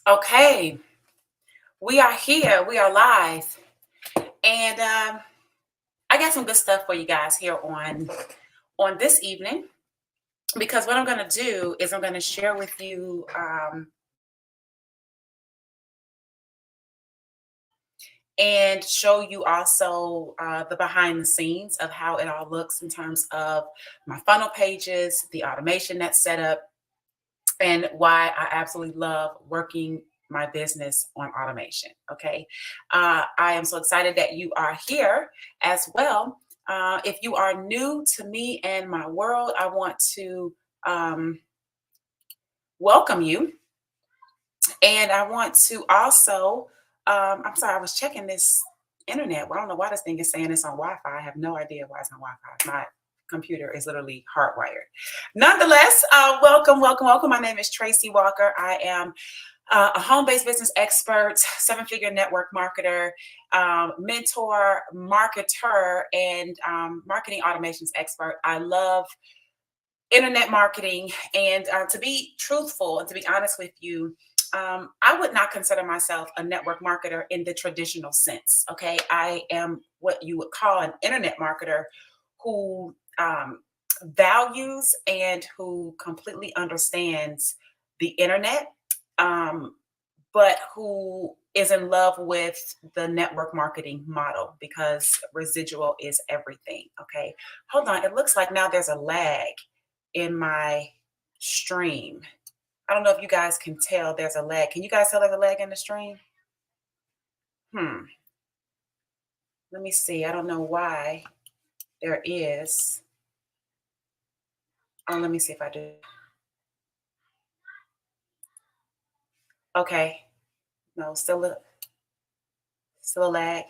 Okay, we are here. We are live, and I got some good stuff for you guys here on this evening. Because what I'm going to do is I'm going to share with you and show you also the behind the scenes of how it all looks in terms of my funnel pages, the automation that's set up, and why I absolutely love working my business on automation. Okay. I am so excited that you are here as well. If you are new to me and my world, I want to welcome you. And I want to also, I'm sorry, I was checking this internet. Well, I don't know why this thing is saying it's on Wi Fi. I have no idea why it's on Wi Fi. My computer is literally hardwired. Nonetheless, welcome, welcome, welcome. My name is Tracy Walker. I am a home-based business expert, seven-figure network marketer, mentor, marketer, and marketing automations expert. I love internet marketing, and to be truthful and to be honest with you, I would not consider myself a network marketer in the traditional sense. Okay, I am what you would call an internet marketer who values and who completely understands the internet, um, but who is in love with the network marketing model because residual is everything. Okay, hold on. It looks like now there's a lag in my stream. I don't know if you guys can tell there's a lag. Can you guys tell there's a lag in the stream? Hmm. Let me see. I don't know why there is. Oh, let me see if I do. Okay. No, still a lag.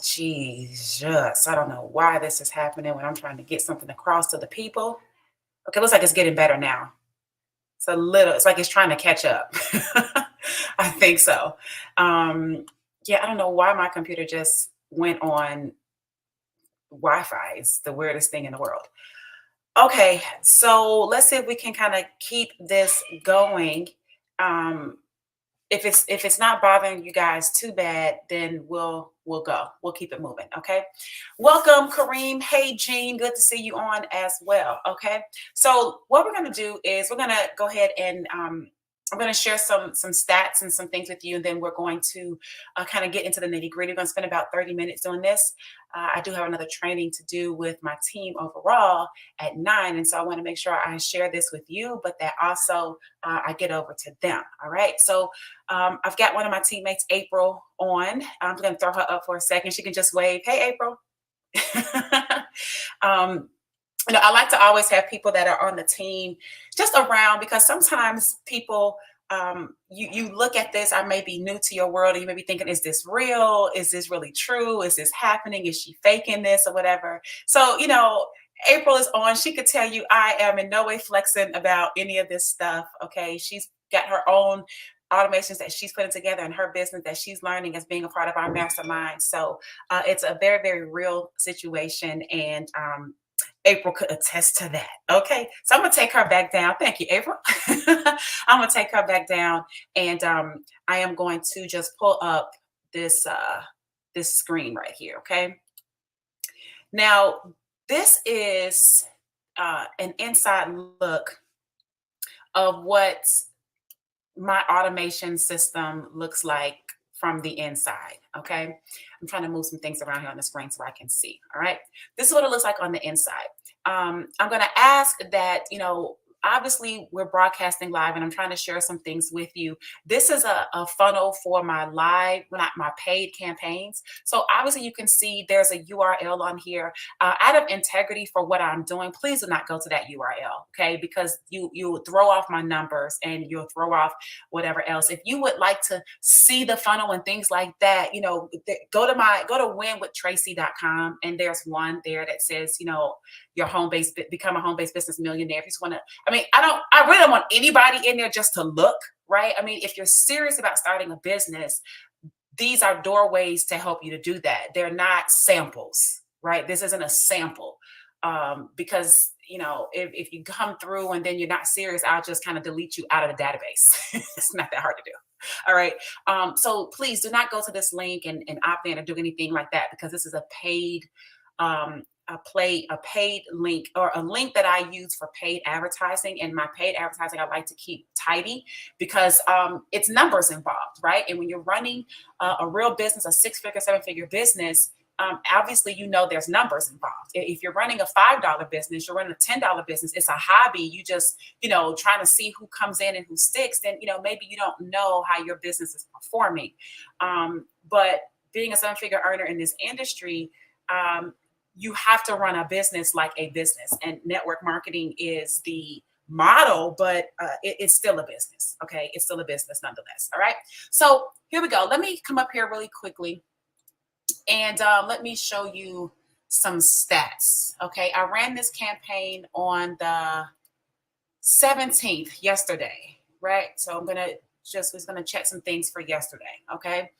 Jesus. I don't know why this is happening when I'm trying to get something across to the people. Okay, looks like it's getting better now. It's like it's trying to catch up. I think so. Yeah, I don't know why my computer just went on Wi-Fi. It's the weirdest thing in the world. Okay, so let's see if we can kind of keep this going. Um, if it's not bothering you guys too bad, then we'll go. We'll keep it moving. Okay. Welcome, Kareem. Hey, Jean. Good to see you on as well. Okay. So what we're gonna do is we're gonna go ahead and I'm going to share some stats and some things with you, and then we're going to kind of get into the nitty gritty. We're going to spend about 30 minutes doing this. I do have another training to do with my team overall at 9, and so I want to make sure I share this with you, but that also I get over to them. All right. So I've got one of my teammates, April, on. I'm going to throw her up for a second. She can just wave. Hey, April. um, I like to always have people that are on the team just around because sometimes people, you look at this. I may be new to your world, and you may be thinking, "Is this real? Is this really true? Is this happening? Is she faking this or whatever?" So April is on. She could tell you I am in no way flexing about any of this stuff. Okay, she's got her own automations that she's putting together in her business that she's learning as being a part of our mastermind. So it's a very, very real situation, and April could attest to that. Okay. So I'm going to take her back down. Thank you, April. I'm going to take her back down, and I am going to just pull up this screen right here. Okay. Now, this is an inside look of what my automation system looks like from the inside. Okay. I'm trying to move some things around here on the screen so I can see. All right. This is what it looks like on the inside. I'm going to ask that, obviously we're broadcasting live and I'm trying to share some things with you. This is a funnel for my live, not my paid campaigns. So obviously you can see there's a URL on here. Out of integrity for what I'm doing, please do not go to that URL. Okay. Because you'll throw off my numbers and you'll throw off whatever else. If you would like to see the funnel and things like that, go to winwithtracy.com, and there's one there that says, your home-based, become a home-based business millionaire. If you just want to, I really don't want anybody in there just to look, right? I mean, if you're serious about starting a business, these are doorways to help you to do that. They're not samples, right? This isn't a sample, because if you come through and then you're not serious, I'll just kind of delete you out of the database. It's not that hard to do. All right. So please do not go to this link and opt in or do anything like that, because this is a paid a paid link, or a link that I use for paid advertising. And my paid advertising I like to keep tidy, because it's numbers involved, right? And when you're running a real business, a 6-figure, 7-figure business, obviously, there's numbers involved. If you're running a $5 business, you're running a $10 business, it's a hobby. You just, trying to see who comes in and who sticks, then, maybe you don't know how your business is performing. But being a 7-figure earner in this industry, you have to run a business like a business, and network marketing is the model, but it's still a business. Okay. It's still a business nonetheless. All right. So here we go. Let me come up here really quickly. And let me show you some stats. Okay, I ran this campaign on the 17th yesterday, right? So I'm gonna was gonna check some things for yesterday. Okay,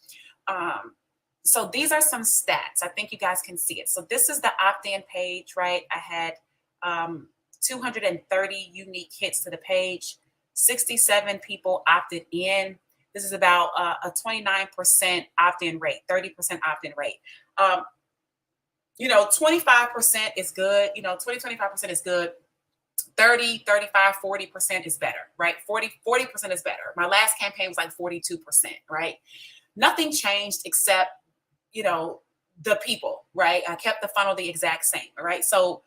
so these are some stats. I think you guys can see it. So this is the opt-in page, right? I had 230 unique hits to the page. 67 people opted in. This is about a 29% opt-in rate, 30% opt-in rate. 25% is good. 25% is good. 30, 35, 40% is better, right? 40% is better. My last campaign was like 42%, right? Nothing changed except, the people, right? I kept the funnel the exact same, right? So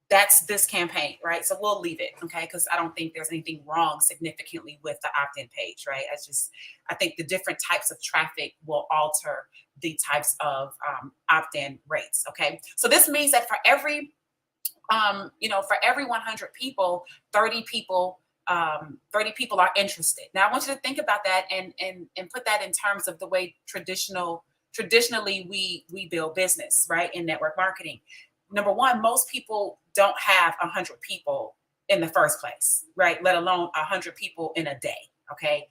that's this campaign, right? So we'll leave it, okay? Because I don't think there's anything wrong significantly with the opt-in page, right? I think the different types of traffic will alter the types of opt-in rates, okay? So this means that for every 100 people, 30 people are interested. Now I want you to think about that and put that in terms of the way traditionally we build business, right? In network marketing. Number one, most people don't have 100 people in the first place, right? Let alone 100 people in a day, okay?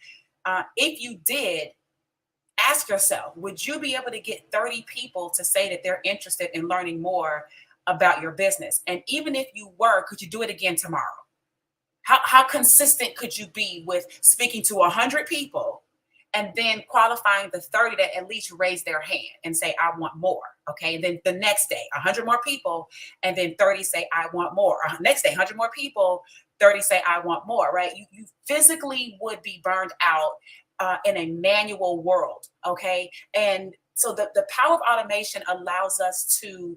If you did, ask yourself, would you be able to get 30 people to say that they're interested in learning more about your business? And even if you were, could you do it again tomorrow? How consistent could you be with speaking to 100 people and then qualifying the 30 that at least raise their hand and say, I want more. Okay. And then the next day, 100 more people, and then 30 say, I want more. Next day, 100 more people, 30 say, I want more, right? You physically would be burned out in a manual world. Okay. And so the power of automation allows us to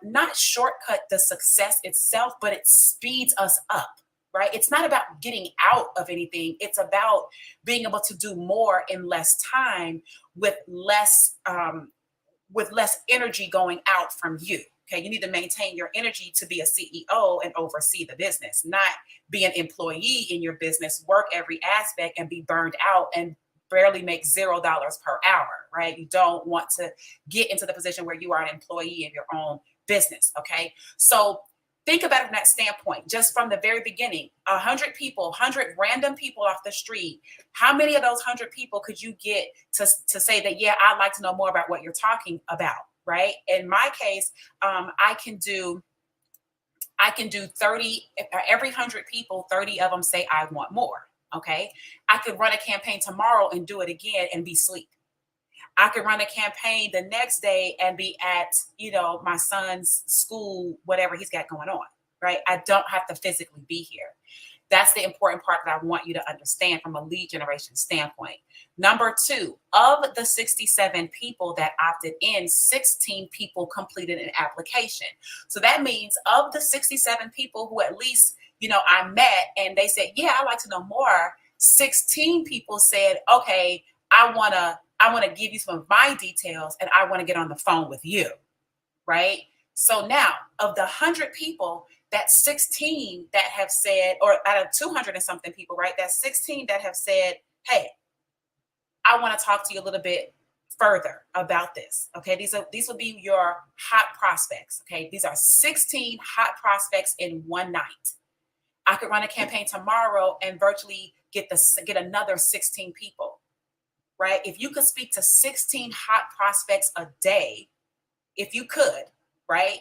not shortcut the success itself, but it speeds us up. Right? It's not about getting out of anything. It's about being able to do more in less time with less energy going out from you. Okay. You need to maintain your energy to be a CEO and oversee the business, not be an employee in your business, work every aspect and be burned out and barely make $0 per hour, right? You don't want to get into the position where you are an employee in your own business. Okay. So think about it from that standpoint, just from the very beginning, 100 people, 100 random people off the street. How many of those 100 people could you get to say that, yeah, I'd like to know more about what you're talking about, right? In my case, I can do 30, every 100 people, 30 of them say, I want more, okay? I could run a campaign tomorrow and do it again and be asleep. I could run a campaign the next day and be at, my son's school, whatever he's got going on, right? I don't have to physically be here. That's the important part that I want you to understand from a lead generation standpoint. Number two, of the 67 people that opted in, 16 people completed an application. So that means of the 67 people who at least, I met and they said, yeah, I'd like to know more, 16 people said, okay, I want to give you some of my details and I want to get on the phone with you, right? So now of the 100 people, that's 16 that have said, or out of 200 and something people, right? That's 16 that have said, hey, I want to talk to you a little bit further about this. Okay. These will be your hot prospects. Okay. These are 16 hot prospects in one night. I could run a campaign tomorrow and virtually get another 16 people. Right? If you could speak to 16 hot prospects a day, if you could, right?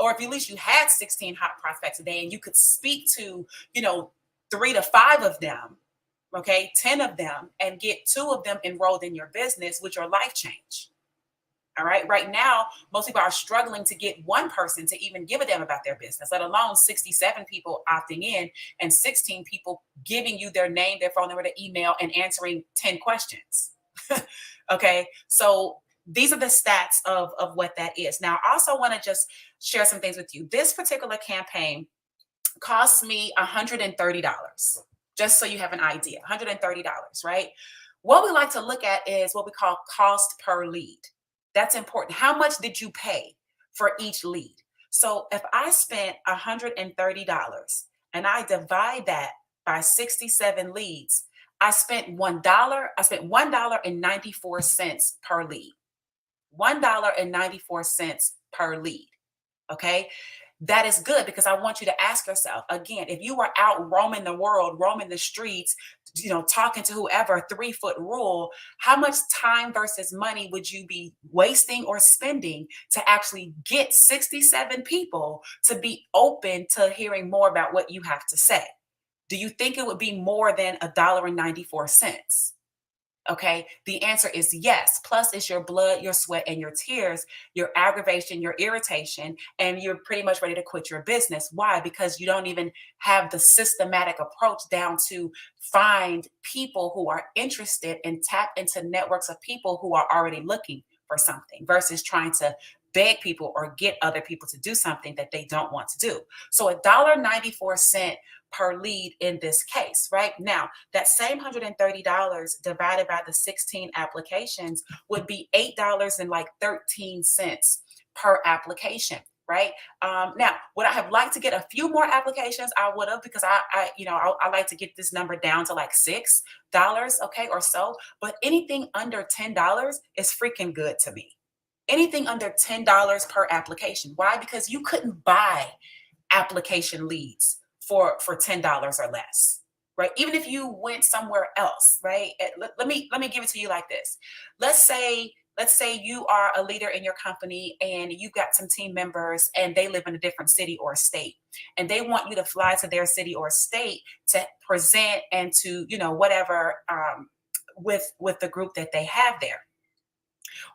or if at least you had 16 hot prospects a day and you could speak to, you know, 3 to 5 of them, okay, 10 of them, and get 2 of them enrolled in your business, with your life change. All right. Right now, most people are struggling to get one person to even give a damn about their business, let alone 67 people opting in and 16 people giving you their name, their phone number, their email, and answering 10 questions. Okay. So these are the stats of what that is. Now, I also want to just share some things with you. This particular campaign cost me $130, just so you have an idea. $130, right? What we like to look at is what we call cost per lead. That's important. How much did you pay for each lead? So if I spent $130 and I divide that by 67 leads, I spent $1. I spent $1.94 per lead. $1.94 per lead. Okay. That is good, because I want you to ask yourself again, if you were out roaming the world, roaming the streets, you know, talking to whoever, 3-foot rule, how much time versus money would you be wasting or spending to actually get 67 people to be open to hearing more about what you have to say? Do you think it would be more than $1.94? Okay. The answer is yes. Plus, it's your blood, your sweat, and your tears, your aggravation, your irritation, and you're pretty much ready to quit your business. Why? Because you don't even have the systematic approach down to find people who are interested and tap into networks of people who are already looking for something versus trying to beg people or get other people to do something that they don't want to do. So $1.94 per lead in this case, right? Now, that same $130 divided by the 16 applications would be $8.13 per application. Right. Now, would I have liked to get a few more applications? I would have, because I like to get this number down to like $6, okay, or so. But anything under $10 is freaking good to me. Anything under $10 per application. Why? Because you couldn't buy application leads for $10 or less, right? Even if you went somewhere else, right? Let me give it to you like this. Let's say you are a leader in your company and you've got some team members and they live in a different city or state, and they want you to fly to their city or state to present and to, you know, whatever, with the group that they have there.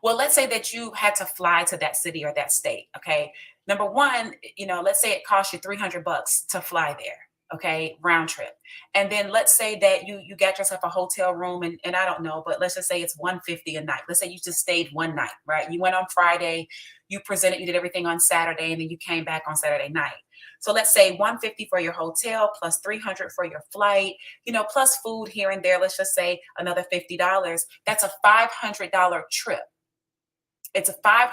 Well, let's say that you had to fly to that city or that state. Okay. Number one, let's say it costs you $300 to fly there. Okay. Round trip. And then let's say that you got yourself a hotel room, and I don't know, but let's just say it's 150 a night. Let's say you just stayed one night, right? You went on Friday, you presented, you did everything on Saturday, and then you came back on Saturday night. So let's say 150 for your hotel plus 300 for your flight, plus food here and there. Let's just say another $50. That's a $500 trip.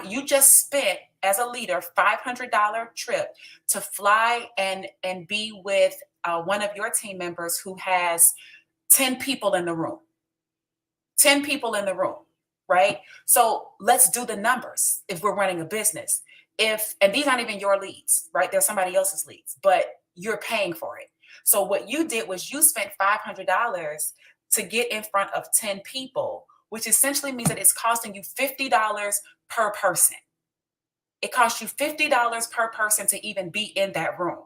You just spent, as a leader, $500 trip to fly and be with one of your team members who has 10 people in the room. 10 people in the room, right? So let's do the numbers if we're running a business. And these aren't even your leads, right? They're somebody else's leads, but you're paying for it. So what you did was you spent $500 to get in front of 10 people, which essentially means that it's costing you $50 per person. It costs you $50 per person to even be in that room.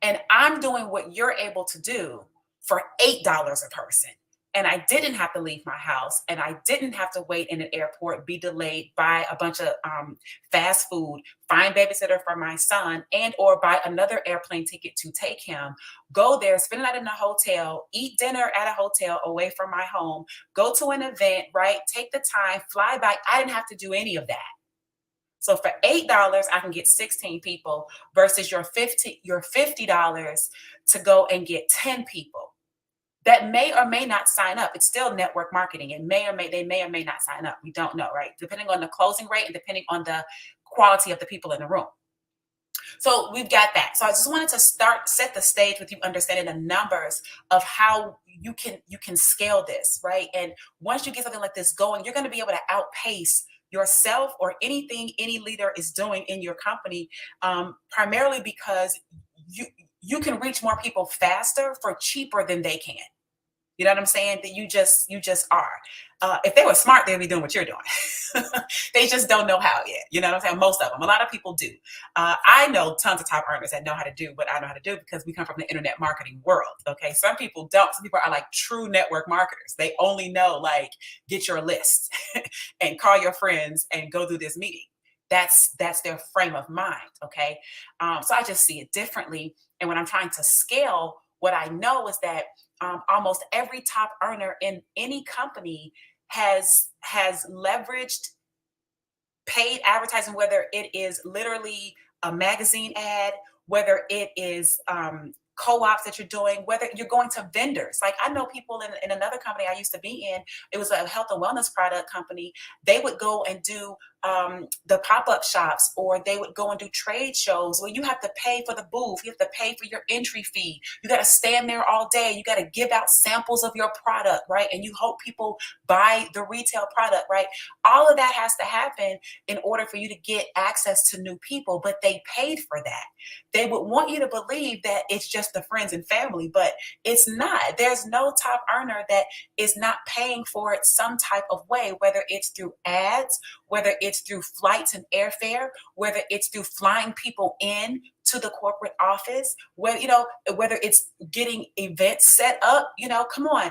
And I'm doing what you're able to do for $8 a person. And I didn't have to leave my house, and I didn't have to wait in an airport, be delayed, buy a bunch of fast food, find babysitter for my son, and or buy another airplane ticket to take him, go there, spend the night in a hotel, eat dinner at a hotel away from my home, go to an event, right? Take the time, fly back. I didn't have to do any of that. So for $8, I can get 16 people versus your $50 to go and get 10 people that may or may not sign up. It's still network marketing. They may or may not sign up. We don't know, right? Depending on the closing rate and depending on the quality of the people in the room. So we've got that. So I just wanted to set the stage with you understanding the numbers of how you can scale this, right? And once you get something like this going, you're going to be able to outpace yourself or anything any leader is doing in your company, primarily because you can reach more people faster for cheaper than they can. You know what I'm saying? That you just are. If they were smart, they'd be doing what you're doing. They just don't know how yet. You know what I'm saying? Most of them. A lot of people do. I know tons of top earners that know how to do what I know how to do because we come from the internet marketing world. Okay. Some people don't. Some people are like true network marketers. They only know like get your list and call your friends and go do this meeting. That's their frame of mind. Okay. So I just see it differently. And when I'm trying to scale, what I know is that almost every top earner in any company has leveraged paid advertising, whether it is literally a magazine ad, whether it is co-ops that you're doing, whether you're going to vendors. Like I know people in another company I used to be in, it was a health and wellness product company. They would go and do the pop-up shops, or they would go and do trade shows where you have to pay for the booth, you have to pay for your entry fee, you got to stand there all day, you got to give out samples of your product, right? And you hope people buy the retail product, right? All of that has to happen in order for you to get access to new people, but they paid for that. They would want you to believe that it's just the friends and family, but it's not. There's no top earner that is not paying for it some type of way, whether it's through ads, whether it's through flights and airfare, whether it's through flying people in to the corporate office, whether it's getting events set up, come on.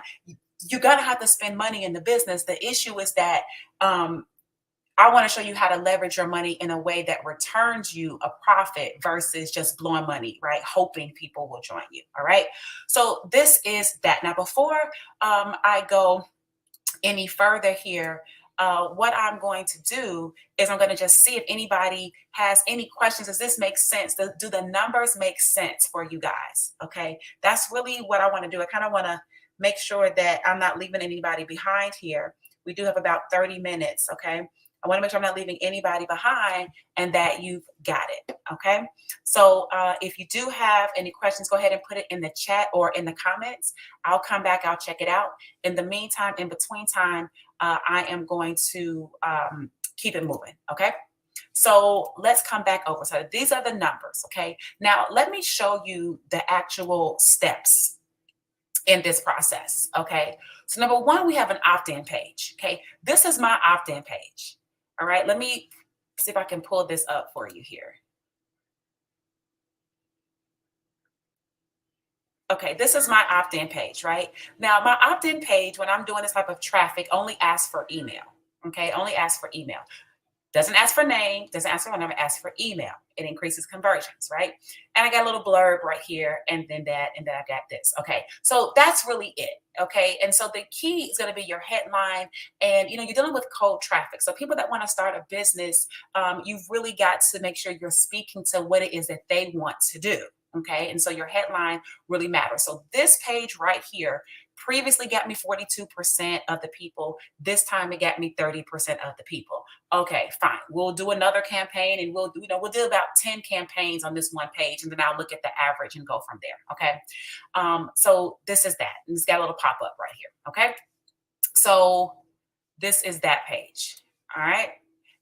You're gonna have to spend money in the business. The issue is that I want to show you how to leverage your money in a way that returns you a profit versus just blowing money, right? Hoping people will join you. All right. So this is that. Now, before I go any further here, what I'm going to do is I'm going to just see if anybody has any questions. Does this make sense? Do the numbers make sense for you guys? Okay. That's really what I want to do. I kind of want to make sure that I'm not leaving anybody behind here. We do have about 30 minutes. Okay. I want to make sure I'm not leaving anybody behind and that you've got it. Okay. So if you do have any questions, go ahead and put it in the chat or in the comments. I'll come back. I'll check it out. In the meantime, in between time, I am going to keep it moving. Okay. So let's come back over. So these are the numbers. Okay. Now let me show you the actual steps in this process. Okay. So number one, we have an opt-in page. Okay. This is my opt-in page. All right. Let me see if I can pull this up for you here. Okay. This is my opt-in page, right? Now, my opt-in page, when I'm doing this type of traffic, only asks for email. Okay. Only asks for email. Doesn't ask for name, doesn't ask for phone number, asks for email. It increases conversions, right? And I got a little blurb right here, and then I got this. Okay, so that's really it. Okay, and so the key is going to be your headline, and you're dealing with cold traffic. So people that want to start a business, you've really got to make sure you're speaking to what it is that they want to do. Okay, and so your headline really matters. So this page right here previously got me 42% of the people. This time it got me 30% of the people. Okay, fine. We'll do another campaign, and we'll do about 10 campaigns on this one page, and then I'll look at the average and go from there. Okay. So this is that. And it's got a little pop-up right here. Okay. So this is that page. All right.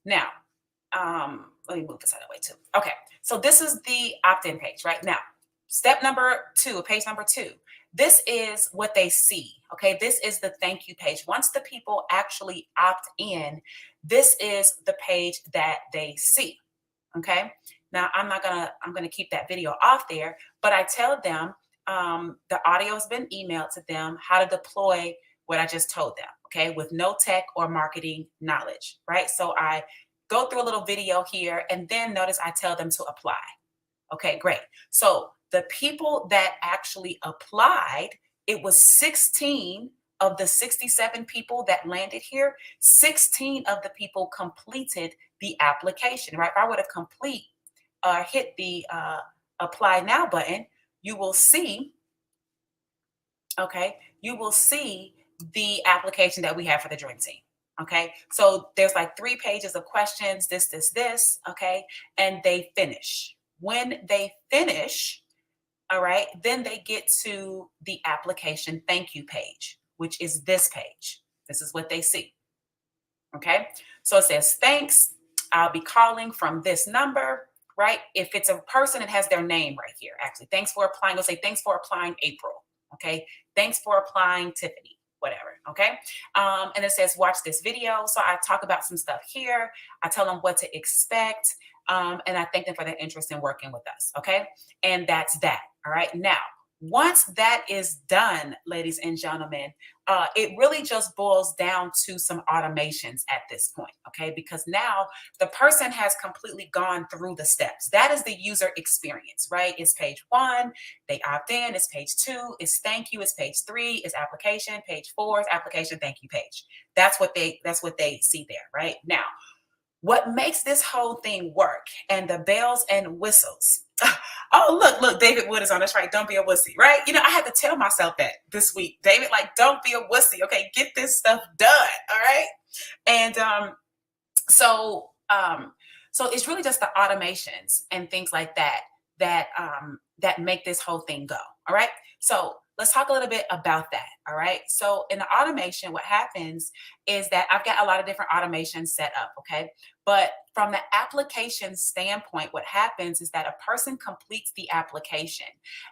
Now, let me move this out of the way too. Okay. So this is the opt-in page right now. Step number 2, page number 2. This is what they see. Okay. This is the thank you page. Once the people actually opt in, this is the page that they see. Okay. Now I'm going to keep that video off there, but I tell them the audio has been emailed to them, how to deploy what I just told them. Okay. With no tech or marketing knowledge. Right. So I go through a little video here, and then notice I tell them to apply. Okay, great. So the people that actually applied, it was 16 of the 67 people that landed here. 16 of the people completed the application, right? If I were to hit the apply now button, you will see, okay, you will see the application that we have for the Dream Team. Okay, so there's like 3 pages of questions, this, okay, and they finish. When they finish, all right, then they get to the application thank you page, which is this page. This is what they see. Okay, so it says, thanks, I'll be calling from this number, right? If it's a person, it has their name right here. Actually, thanks for applying. They'll say, thanks for applying April. Okay, thanks for applying Tiffany. whatever. Okay. And it says, watch this video. So I talk about some stuff here. I tell them what to expect. And I thank them for their interest in working with us. Okay. And that's that. All right. Now, once that is done, ladies and gentlemen, it really just boils down to some automations at this point. Okay. Because now the person has completely gone through the steps. That is the user experience, right? It's page one, they opt in. It's page two, it's thank you. It's page three, it's application. Page four is application, thank you page. That's what they see there, right? Now, what makes this whole thing work and the bells and whistles. Oh, look, David Wood is on this, right? Don't be a wussy, right? I had to tell myself that this week, David, like, don't be a wussy. Okay, get this stuff done. All right. And so so it's really just the automations and things like that that make this whole thing go. All right. So let's talk a little bit about that. All right. So in the automation, what happens is that I've got a lot of different automations set up. Okay. But from the application standpoint, what happens is that a person completes the application.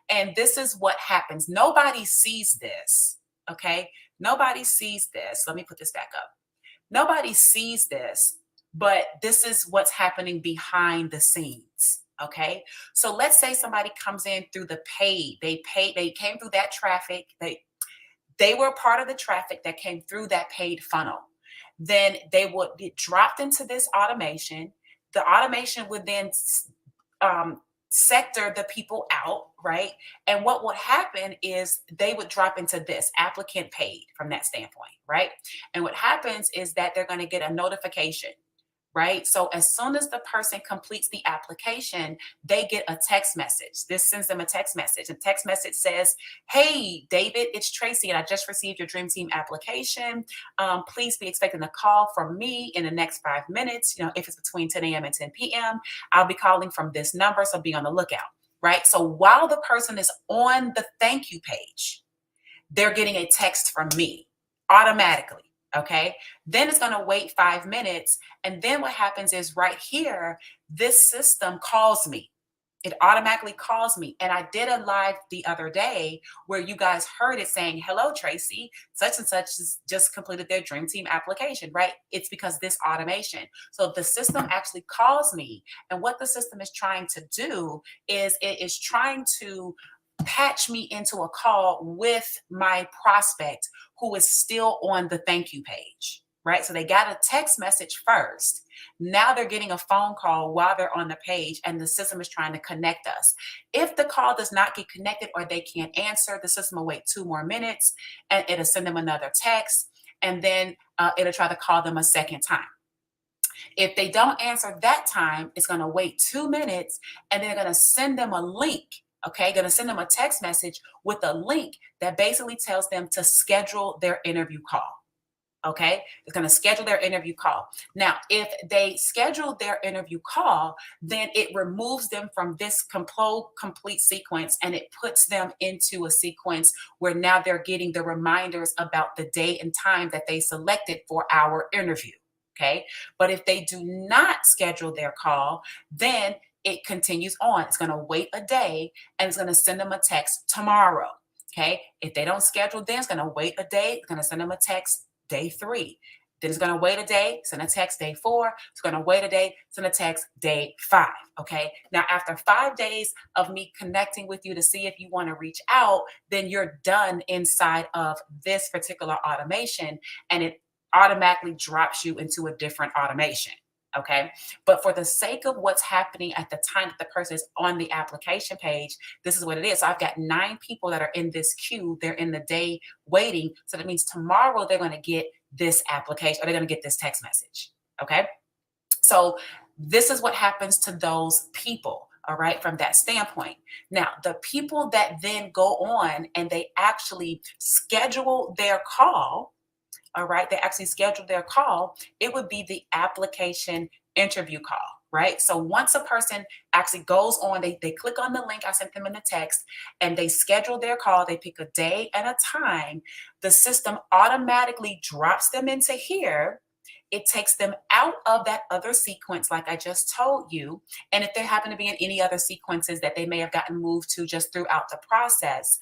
And this is what happens. Nobody sees this. Okay. Nobody sees this. Let me put this back up. Nobody sees this, but this is what's happening behind the scenes. Okay. So let's say somebody comes in through the paid, they came through that traffic. They were part of the traffic that came through that paid funnel. Then they would get dropped into this automation. The automation would then sector the people out, right? And what would happen is they would drop into this applicant paid from that standpoint, right? And what happens is that they're going to get a notification, right? So as soon as the person completes the application, they get a text message. This sends them a text message. A text message says, "Hey, David, it's Tracy, and I just received your Dream Team application. Please be expecting a call from me in the next 5 minutes. If it's between 10 a.m. and 10 p.m., I'll be calling from this number, so be on the lookout." Right? So while the person is on the thank you page, they're getting a text from me automatically. Okay. Then it's going to wait 5 minutes. And then what happens is right here, this system calls me. It automatically calls me. And I did a live the other day where you guys heard it saying, "Hello, Tracy, such and such has just completed their Dream Team application," right? It's because this automation. So the system actually calls me. And what the system is trying to do is it is trying to patch me into a call with my prospect who is still on the thank you page, right? So they got a text message first. Now they're getting a phone call while they're on the page, and the system is trying to connect us. If the call does not get connected or they can't answer, the system will wait 2 more minutes and it'll send them another text, and then it'll try to call them a second time. If they don't answer that time, it's going to wait 2 minutes, and then they're going to send them a link. Okay, going to send them a text message with a link that basically tells them to schedule their interview call. Okay, it's going to schedule their interview call. Now, if they schedule their interview call, then it removes them from this complete sequence, and it puts them into a sequence where now they're getting the reminders about the day and time that they selected for our interview. Okay, but if they do not schedule their call, then it continues on. It's going to wait a day, and it's going to send them a text tomorrow. Okay. If they don't schedule, then it's going to wait a day. It's going to send them a text day 3. Then it's going to wait a day, send a text day 4. It's going to wait a day, send a text day 5. Okay. Now, after 5 days of me connecting with you to see if you want to reach out, then you're done inside of this particular automation, and it automatically drops you into a different automation. Okay. But for the sake of what's happening at the time that the person is on the application page, this is what it is. So I've got 9 people that are in this queue. They're in the day waiting. So that means tomorrow they're going to get this application, or they're going to get this text message. Okay. So this is what happens to those people. All right. From that standpoint. Now, the people that then go on and they actually schedule their call. All right, they actually scheduled their call, it would be the application interview call, right? So once a person actually goes on, they click on the link I sent them in the text, and they schedule their call, they pick a day and a time, the system automatically drops them into here. it takes them out of that other sequence, like I just told you. And if they happen to be in any other sequences that they may have gotten moved to just throughout the process,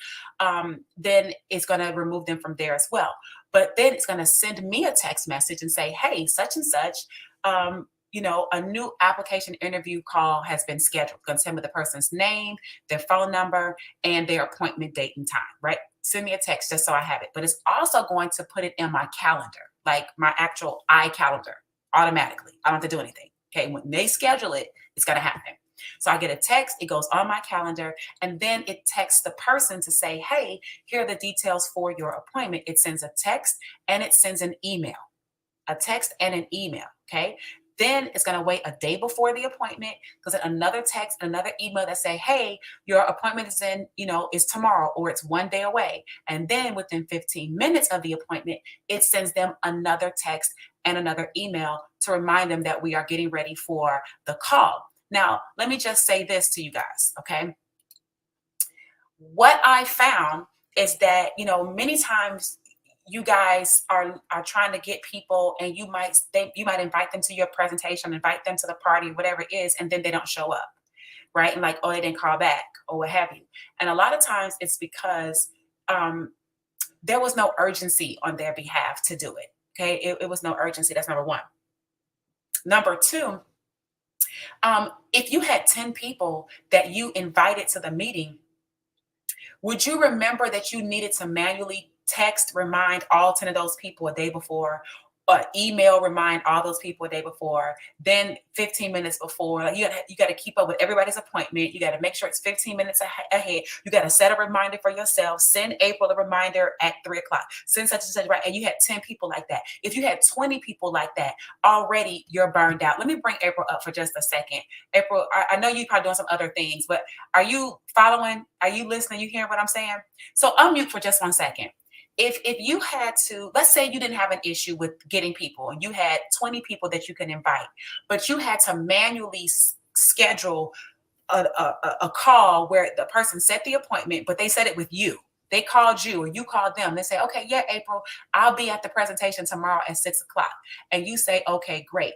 then it's going to remove them from there as well. But then it's going to send me a text message and say, hey, such and such, a new application interview call has been scheduled. Going to tell me the person's name, their phone number, and their appointment date and time, right? Send me a text just so I have it. But it's also going to put it in my calendar, like my actual iCalendar automatically. I don't have to do anything. Okay. When they schedule it, it's going to happen. So I get a text, it goes on my calendar, and then it texts the person to say, hey, here are the details for your appointment. It sends a text and it sends an email, a text and an email. Okay. Then it's going to wait a day before the appointment because another text, another email that say, hey, your appointment is is tomorrow or it's one day away. And then within 15 minutes of the appointment, it sends them another text and another email to remind them that we are getting ready for the call. Now, let me just say this to you guys, okay? What I found is that, many times you guys are trying to get people and you might invite them to your presentation, invite them to the party, whatever it is, and then they don't show up, right? And like, oh, they didn't call back or what have you. And a lot of times it's because there was no urgency on their behalf to do it, okay? It was no urgency. That's number one. Number two, if you had 10 people that you invited to the meeting, would you remember that you needed to manually text, remind all 10 of those people a day before, or email, remind all those people a day before, then 15 minutes before? Like you got to keep up with everybody's appointment. You got to make sure it's 15 minutes ahead. You got to set a reminder for yourself. Send April a reminder at 3:00. Send such and such, right? And you had 10 people like that. If you had 20 people like that, already you're burned out. Let me bring April up for just a second. April, I know you're probably doing some other things, but are you following? Are you listening? You hearing what I'm saying? So unmute for just 1 second. If you had to, let's say you didn't have an issue with getting people and you had 20 people that you can invite, but you had to manually schedule a call where the person set the appointment, but they set it with you. They called you or you called them. They say, okay, yeah, April, I'll be at the presentation tomorrow at 6:00. And you say, okay, great.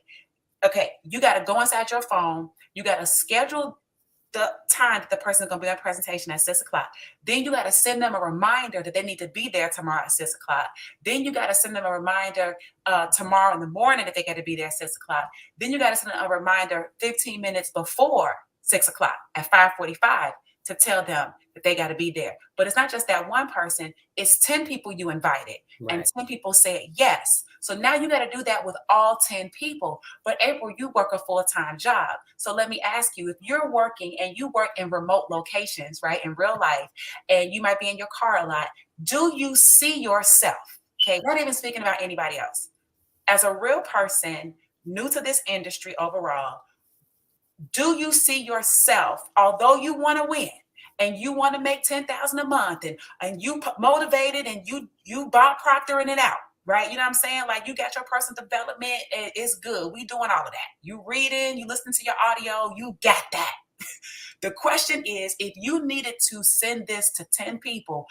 Okay, you got to go inside your phone. You got to schedule the time that the person is going to be on presentation at 6:00. Then you got to send them a reminder that they need to be there tomorrow at 6:00. Then you got to send them a reminder tomorrow in the morning that they got to be there at 6:00. Then you got to send them a reminder 15 minutes before 6:00 at 5:45 to tell them that they got to be there. But it's not just that one person, it's 10 people you invited, right, and 10 people said yes. So now you got to do that with all 10 people. But April, you work a full-time job. So let me ask you, if you're working and you work in remote locations, right, in real life, and you might be in your car a lot, do you see yourself, okay, not even speaking about anybody else, as a real person, new to this industry overall, do you see yourself, although you want to win and you want to make 10,000 a month and you motivated and you Bob Proctoring it out, right? You know what I'm saying? Like you got your personal development, it's good. We doing all of that. You reading, you listening to your audio, you got that. The question is, if you needed to send this to 10 people,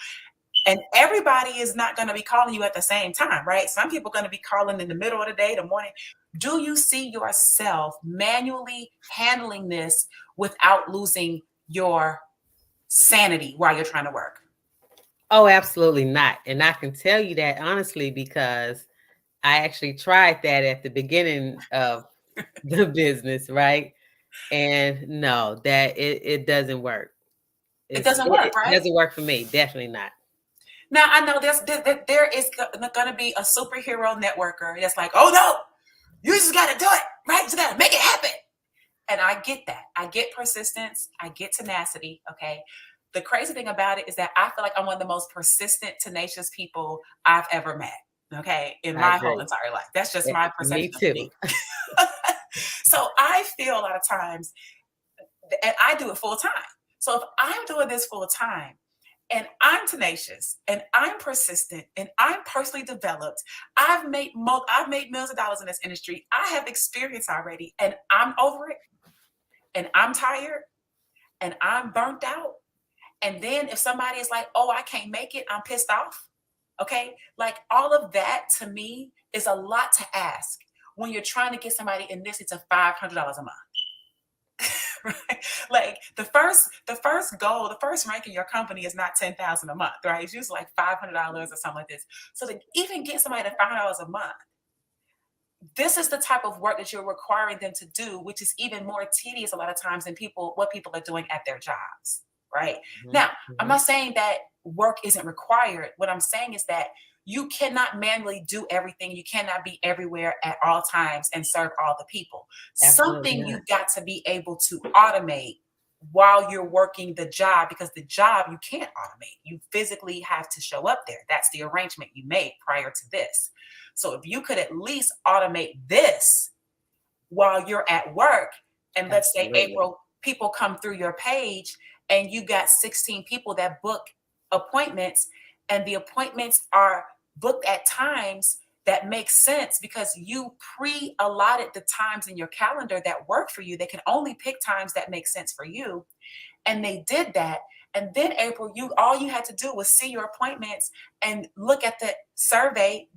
and everybody is not going to be calling you at the same time, right? Some people are going to be calling in the middle of the day, the morning. Do you see yourself manually handling this without losing your sanity while you're trying to work? Oh, absolutely not. And I can tell you that honestly, because I actually tried that at the beginning of the business, right? And no, that it doesn't work. It doesn't work, right? It doesn't work for me. Definitely not. Now, I know there is going to be a superhero networker that's like, oh no, you just got to do it, right? You just got to make it happen. And I get that. I get persistence. I get tenacity, okay? The crazy thing about it is that I feel like I'm one of the most persistent, tenacious people I've ever met, okay, in my whole entire life. That's just my perception of me. So I feel a lot of times, and I do it full time. So if I'm doing this full time, and I'm tenacious and I'm persistent and I'm personally developed, I've made millions of dollars in this industry. I have experience already and I'm over it and I'm tired and I'm burnt out. And then if somebody is like, oh, I can't make it, I'm pissed off. Okay. Like all of that to me is a lot to ask. when you're trying to get somebody initially to $500 a month. Right? Like the first goal, the first rank in your company is not 10,000 a month, right? It's usually like $500 or something like this. So to even get somebody to $500 a month, this is the type of work that you're requiring them to do, which is even more tedious a lot of times than what people are doing at their jobs. Right. Mhm, Now, I'm mhm. not saying that work isn't required. What I'm saying is that you cannot manually do everything. You cannot be everywhere at all times and serve all the people. Absolutely Something not. you've got to be able to automate while you're working the job, because the job you can't automate. You physically have to show up there. That's the arrangement you made prior to this. So if you could at least automate this while you're at work, and let's say Absolutely. April, people come through your page and you got 16 people that book appointments, and the appointments are booked at times that make sense because you pre-allotted the times in your calendar that work for you. They can only pick times that make sense for you, and they did that. And then April, you all you had to do was see your appointments and look at the survey,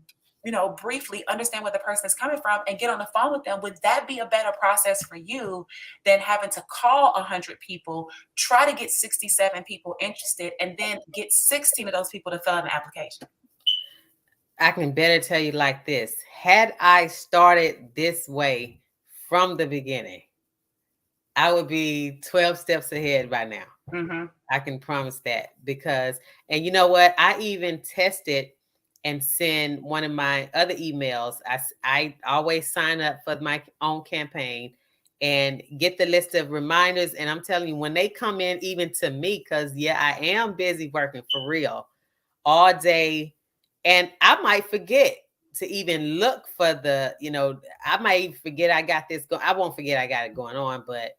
briefly understand where the person is coming from and get on the phone with them. Would that be a better process for you than having to call 100 people, try to get 67 people interested, and then get 16 of those people to fill out an application? I can better tell you like this. Had I started this way from the beginning, I would be 12 steps ahead by now. Hmm. I can promise that because, and you know what? I even tested and send one of my other emails. I always sign up for my own campaign and get the list of reminders. And I'm telling you, when they come in, even to me, because yeah, I am busy working for real all day. And I might forget to even look for I might even forget I got this I won't forget I got it going on, but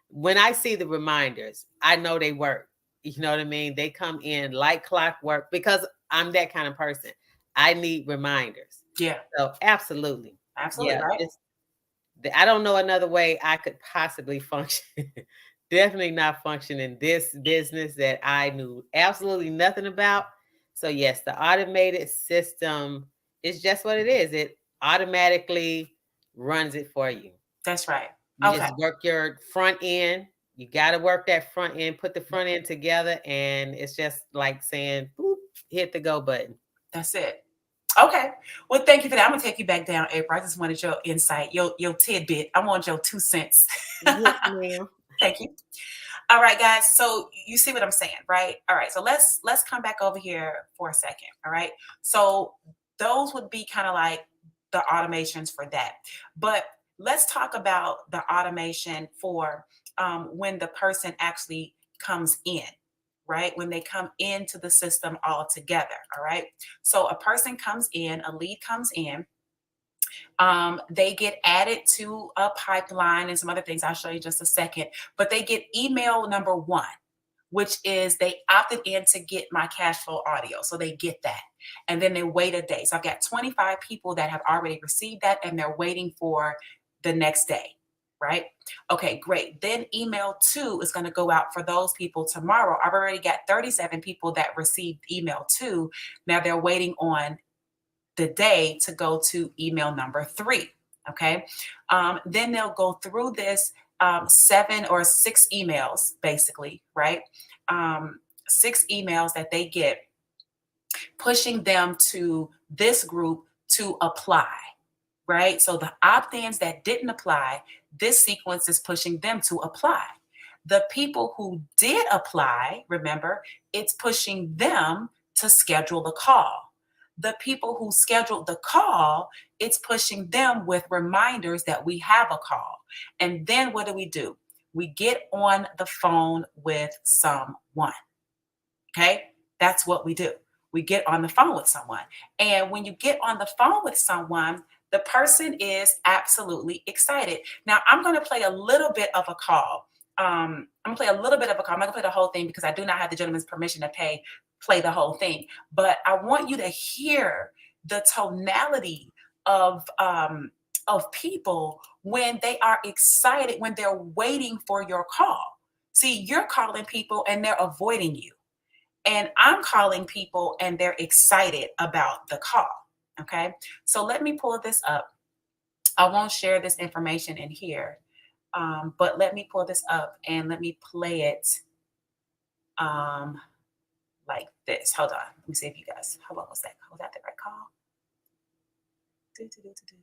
when I see the reminders, I know they work. You know what I mean? They come in like clockwork because I'm that kind of person. I need reminders. Yeah, So absolutely. absolutely Yeah. right. I don't know another way I could possibly function. Definitely not function in this business that I knew absolutely nothing about. So yes, the automated system is just what it is. It automatically runs it for you. That's right. You Okay, just work your front end. You got to work that front end, put the front end together, and it's just like saying, boop, hit the go button. that's it. Okay. Well, thank you for that. I'm gonna take you back down, April. I just wanted your insight, your tidbit. I want your 2 cents. Yes, ma'am. Thank you. All right, guys. So you see what I'm saying, right? All right. So let's come back over here for a second. All right. So those would be kind of like the automations for that. But let's talk about the automation for when the person actually comes in, right? When they come into the system all together. All right. So a person comes in, a lead comes in, they get added to a pipeline and some other things. I'll show you just a second. But they get email number one, which is they opted in to get my cash flow audio. So they get that. And then they wait a day. So I've got 25 people that have already received that and they're waiting for the next day. Right? Okay, great. Then email two is going to go out for those people tomorrow. I've already got 37 people that received email two. Now they're waiting on the day to go to email number three. Okay. Then they'll go through this 7 or 6 emails, basically, right? 6 emails that they get, pushing them to this group to apply, right? So the opt ins that didn't apply, this sequence is pushing them to apply. The people who did apply, remember, it's pushing them to schedule the call. The people who scheduled the call, it's pushing them with reminders that we have a call. And then what do? We get on the phone with someone. Okay. That's what we do. We get on the phone with someone. And when you get on the phone with someone, the person is absolutely excited. Now, I'm going to play a little bit of a call. I'm going to play a little bit of a call. I'm not going to play the whole thing because I do not have the gentleman's permission to play the whole thing. But I want you to hear the tonality of people when they are excited, when they're waiting for your call. See, you're calling people and they're avoiding you. And I'm calling people and they're excited about the call. Okay. So let me pull this up. I won't share this information in here, but let me pull this up and let me play it um, like this. Hold on. Let me see if you guys, how long was that? Was that the right call? Do, do, do, do, do.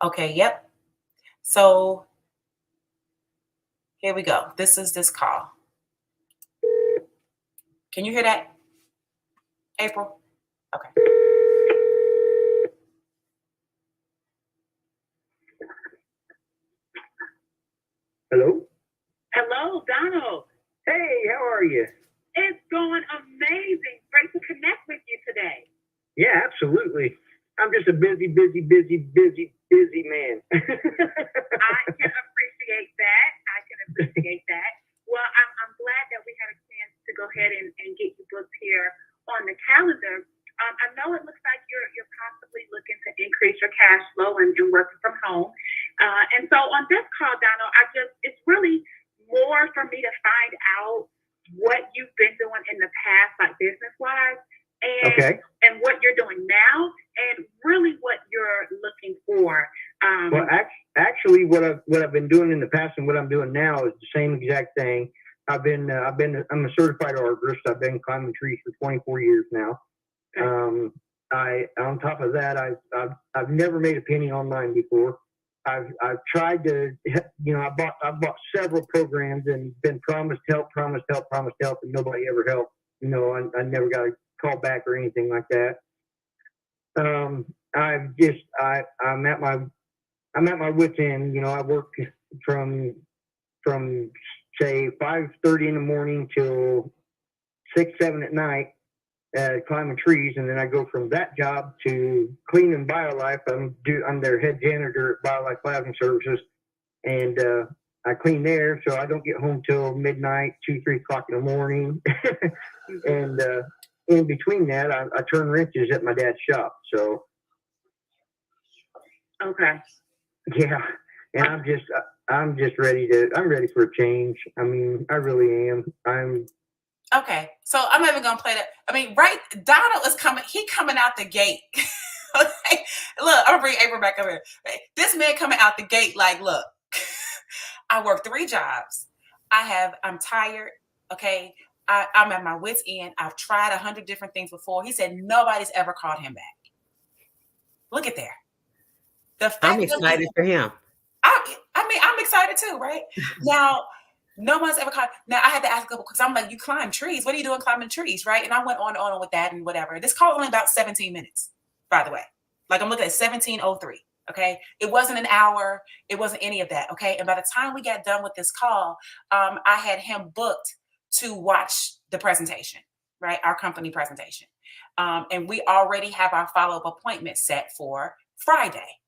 Okay, yep. So here we go. This is this call. Can you hear that, April? Okay. Hello? Hello, Donald. Hey, how are you? It's going amazing. Great to connect with you today. Yeah, absolutely. I'm just a busy man. I can appreciate that. Well, I'm glad that we had a chance to go ahead and get you booked here on the calendar. I know it looks like you're possibly looking to increase your cash flow and working from home. And so on this call, Donald, it's really more for me to find out what you've been doing in the past, like business wise, and what you're doing now, and really what you're looking for. Well, actually, what I've been doing in the past and what I'm doing now is the same exact thing. I'm a certified arborist. I've been climbing trees for 24 years now. On top of that, I've never made a penny online before. I've tried to, I've bought several programs and been promised help, and nobody ever helped. I never got a call back or anything like that. I'm at my wit's end. I work from say 5:30 in the morning till 6-7 at night, climbing trees, and then I go from that job to cleaning BioLife. I'm their head janitor at BioLife Housing Services, and I clean there, so I don't get home till midnight, 2-3 o'clock in the morning. And in between that, I turn wrenches at my dad's shop. So okay, yeah, and I'm ready for a change. I mean, I really am. Okay, so I'm not even gonna play that. I mean, right? Donald is coming. He coming out the gate. Okay, look, I'm gonna bring April back over here. This man coming out the gate like, look, I work 3 jobs. I'm tired. Okay, I'm at my wit's end. I've tried 100 different things before. He said nobody's ever called him back. Look at there. I'm excited for him. I mean, I'm excited too, right? Now, no one's ever called. Now, I had to ask a couple because I'm like, you climb trees. What are you doing climbing trees, right? And I went on and on with that and whatever. This call only about 17 minutes, by the way. Like I'm looking at 17:03. Okay, it wasn't an hour. It wasn't any of that. Okay, and by the time we got done with this call, I had him booked to watch the presentation, right? Our company presentation, and we already have our follow-up appointment set for Friday.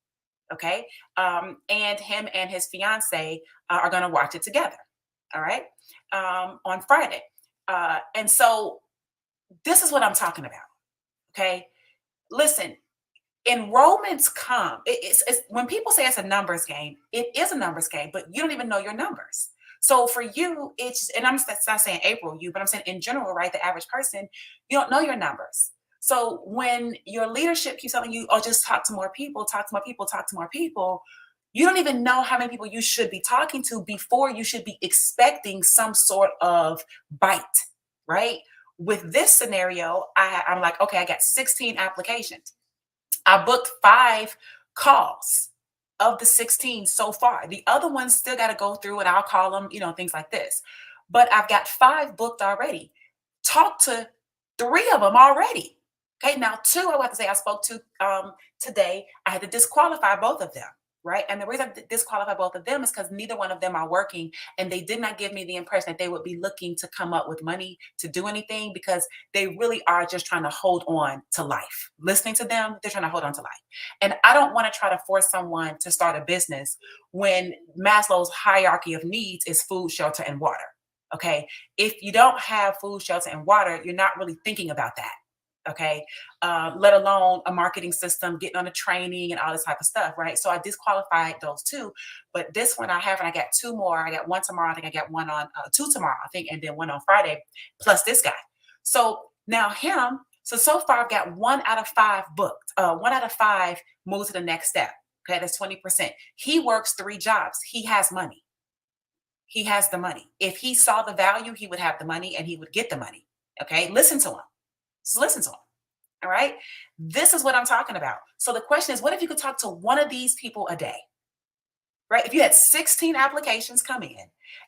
Okay, and him and his fiance are going to watch it together. All right, on Friday, and so this is what I'm talking about. Okay, listen. Enrollments come. It's when people say it's a numbers game, it is a numbers game, but you don't even know your numbers. So for you, and I'm not saying April, but I'm saying in general, right? The average person, you don't know your numbers. So when your leadership keeps telling you, oh, just talk to more people, you don't even know how many people you should be talking to before you should be expecting some sort of bite, right? With this scenario, I'm like, okay, I got 16 applications. I booked 5 calls of the 16 so far. The other ones still got to go through and I'll call them, things like this. But I've got 5 booked already. Talked to 3 of them already. Okay, now 2 I have to say I spoke to today. I had to disqualify both of them, right? And the reason I disqualify both of them is because neither one of them are working, and they did not give me the impression that they would be looking to come up with money to do anything, because they really are just trying to hold on to life. Listening to them, they're trying to hold on to life. And I don't want to try to force someone to start a business when Maslow's hierarchy of needs is food, shelter, and water. Okay, if you don't have food, shelter, and water, you're not really thinking about that. Okay, let alone a marketing system, getting on the training and all this type of stuff, right? So I disqualified those 2, but this one I have, and I got 2 more. I got 1 tomorrow. I think I got 1 on 2 tomorrow, I think, and then 1 on Friday, plus this guy. So now him. So far I've got 1 out of 5 booked. 1 out of 5 moves to the next step. Okay, that's 20%. He works 3 jobs. He has money. He has the money. If he saw the value, he would have the money and he would get the money. Okay, listen to him. Just listen to him. All right. This is what I'm talking about. So the question is, what if you could talk to one of these people a day? Right? If you had 16 applications come in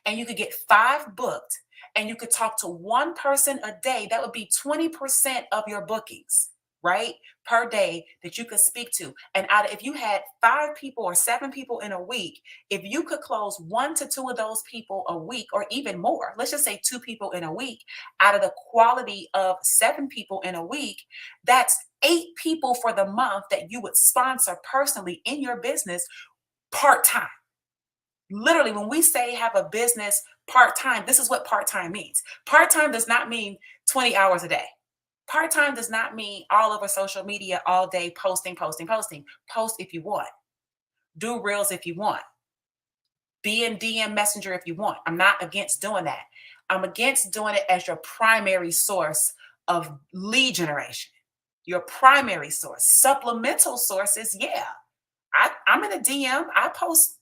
and you could get 5 booked and you could talk to one person a day, that would be 20% of your bookings, right? Per day that you could speak to. And if you had 5 people or 7 people in a week, if you could close 1 to 2 of those people a week or even more, let's just say 2 people in a week out of the quality of 7 people in a week, that's 8 people for the month that you would sponsor personally in your business part-time. Literally, when we say have a business part-time, this is what part-time means. Part-time does not mean 20 hours a day. Part-time does not mean all over social media all day posting. Post if you want. Do reels if you want. Be in DM Messenger if you want. I'm not against doing that. I'm against doing it as your primary source of lead generation. Your primary source. Supplemental sources, yeah. I'm in a DM. I post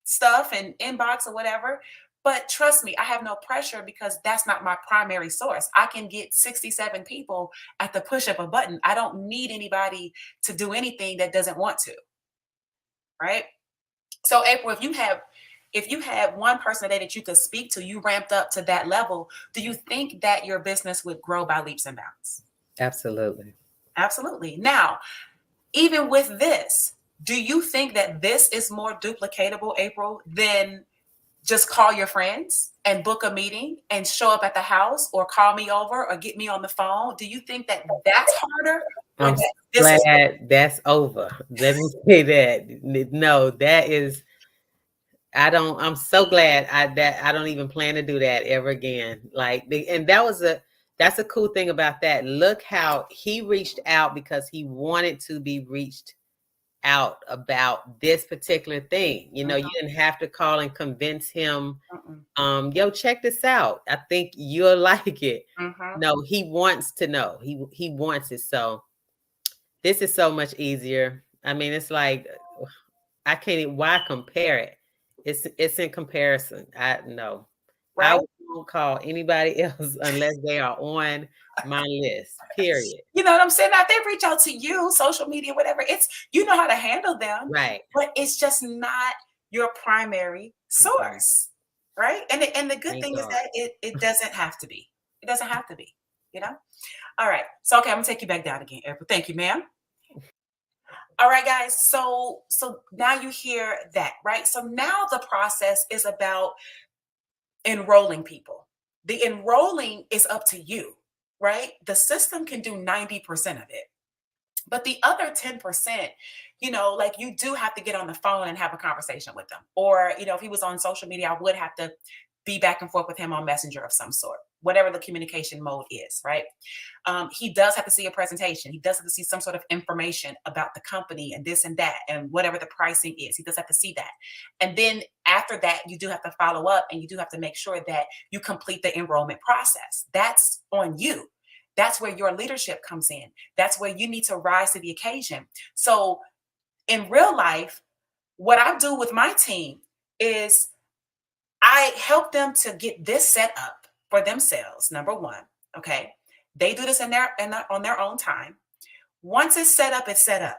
stuff and inbox or whatever. But trust me, I have no pressure because that's not my primary source. I can get 67 people at the push of a button. I don't need anybody to do anything that doesn't want to. Right? So April, if you had one person a day that you could speak to, you ramped up to that level, do you think that your business would grow by leaps and bounds? Absolutely. Absolutely. Now, even with this, do you think that this is more duplicatable, April, than just call your friends and book a meeting and show up at the house or call me over or get me on the phone? Do you think that that's harder? I'm glad that's over. Let me say that. No, that is, I'm so glad I don't even plan to do that ever again. And that's a cool thing about that. Look how he reached out because he wanted to be reached out about this particular thing. You didn't have to call and convince him, yo, check this out. I think you'll like it. No, he wants to know. He wants it. So this is so much easier. I mean, it's like, I can't even, why compare it? It's in comparison. I won't call anybody else unless they are on my list, period. You know what I'm saying? Now, if they reach out to you, social media, whatever, you know how to handle them. Right. But it's just not your primary source. Right. And the good thing is that it doesn't have to be. It doesn't have to be, All right. So, okay, I'm going to take you back down again, April. Thank you, ma'am. All right, guys. So now you hear that, right? So now the process is about enrolling people. The enrolling is up to you, right? The system can do 90% of it. But the other 10%, like you do have to get on the phone and have a conversation with them. Or, if he was on social media, I would have to be back and forth with him on Messenger of some sort, whatever the communication mode is, right? He does have to see a presentation. He does have to see some sort of information about the company and this and that and whatever the pricing is. He does have to see that. And then after that, you do have to follow up and you do have to make sure that you complete the enrollment process. That's on you. That's where your leadership comes in. That's where you need to rise to the occasion. So in real life, what I do with my team is I help them to get this set up for themselves. Number one, okay? They do this on their own time. Once it's set up, it's set up.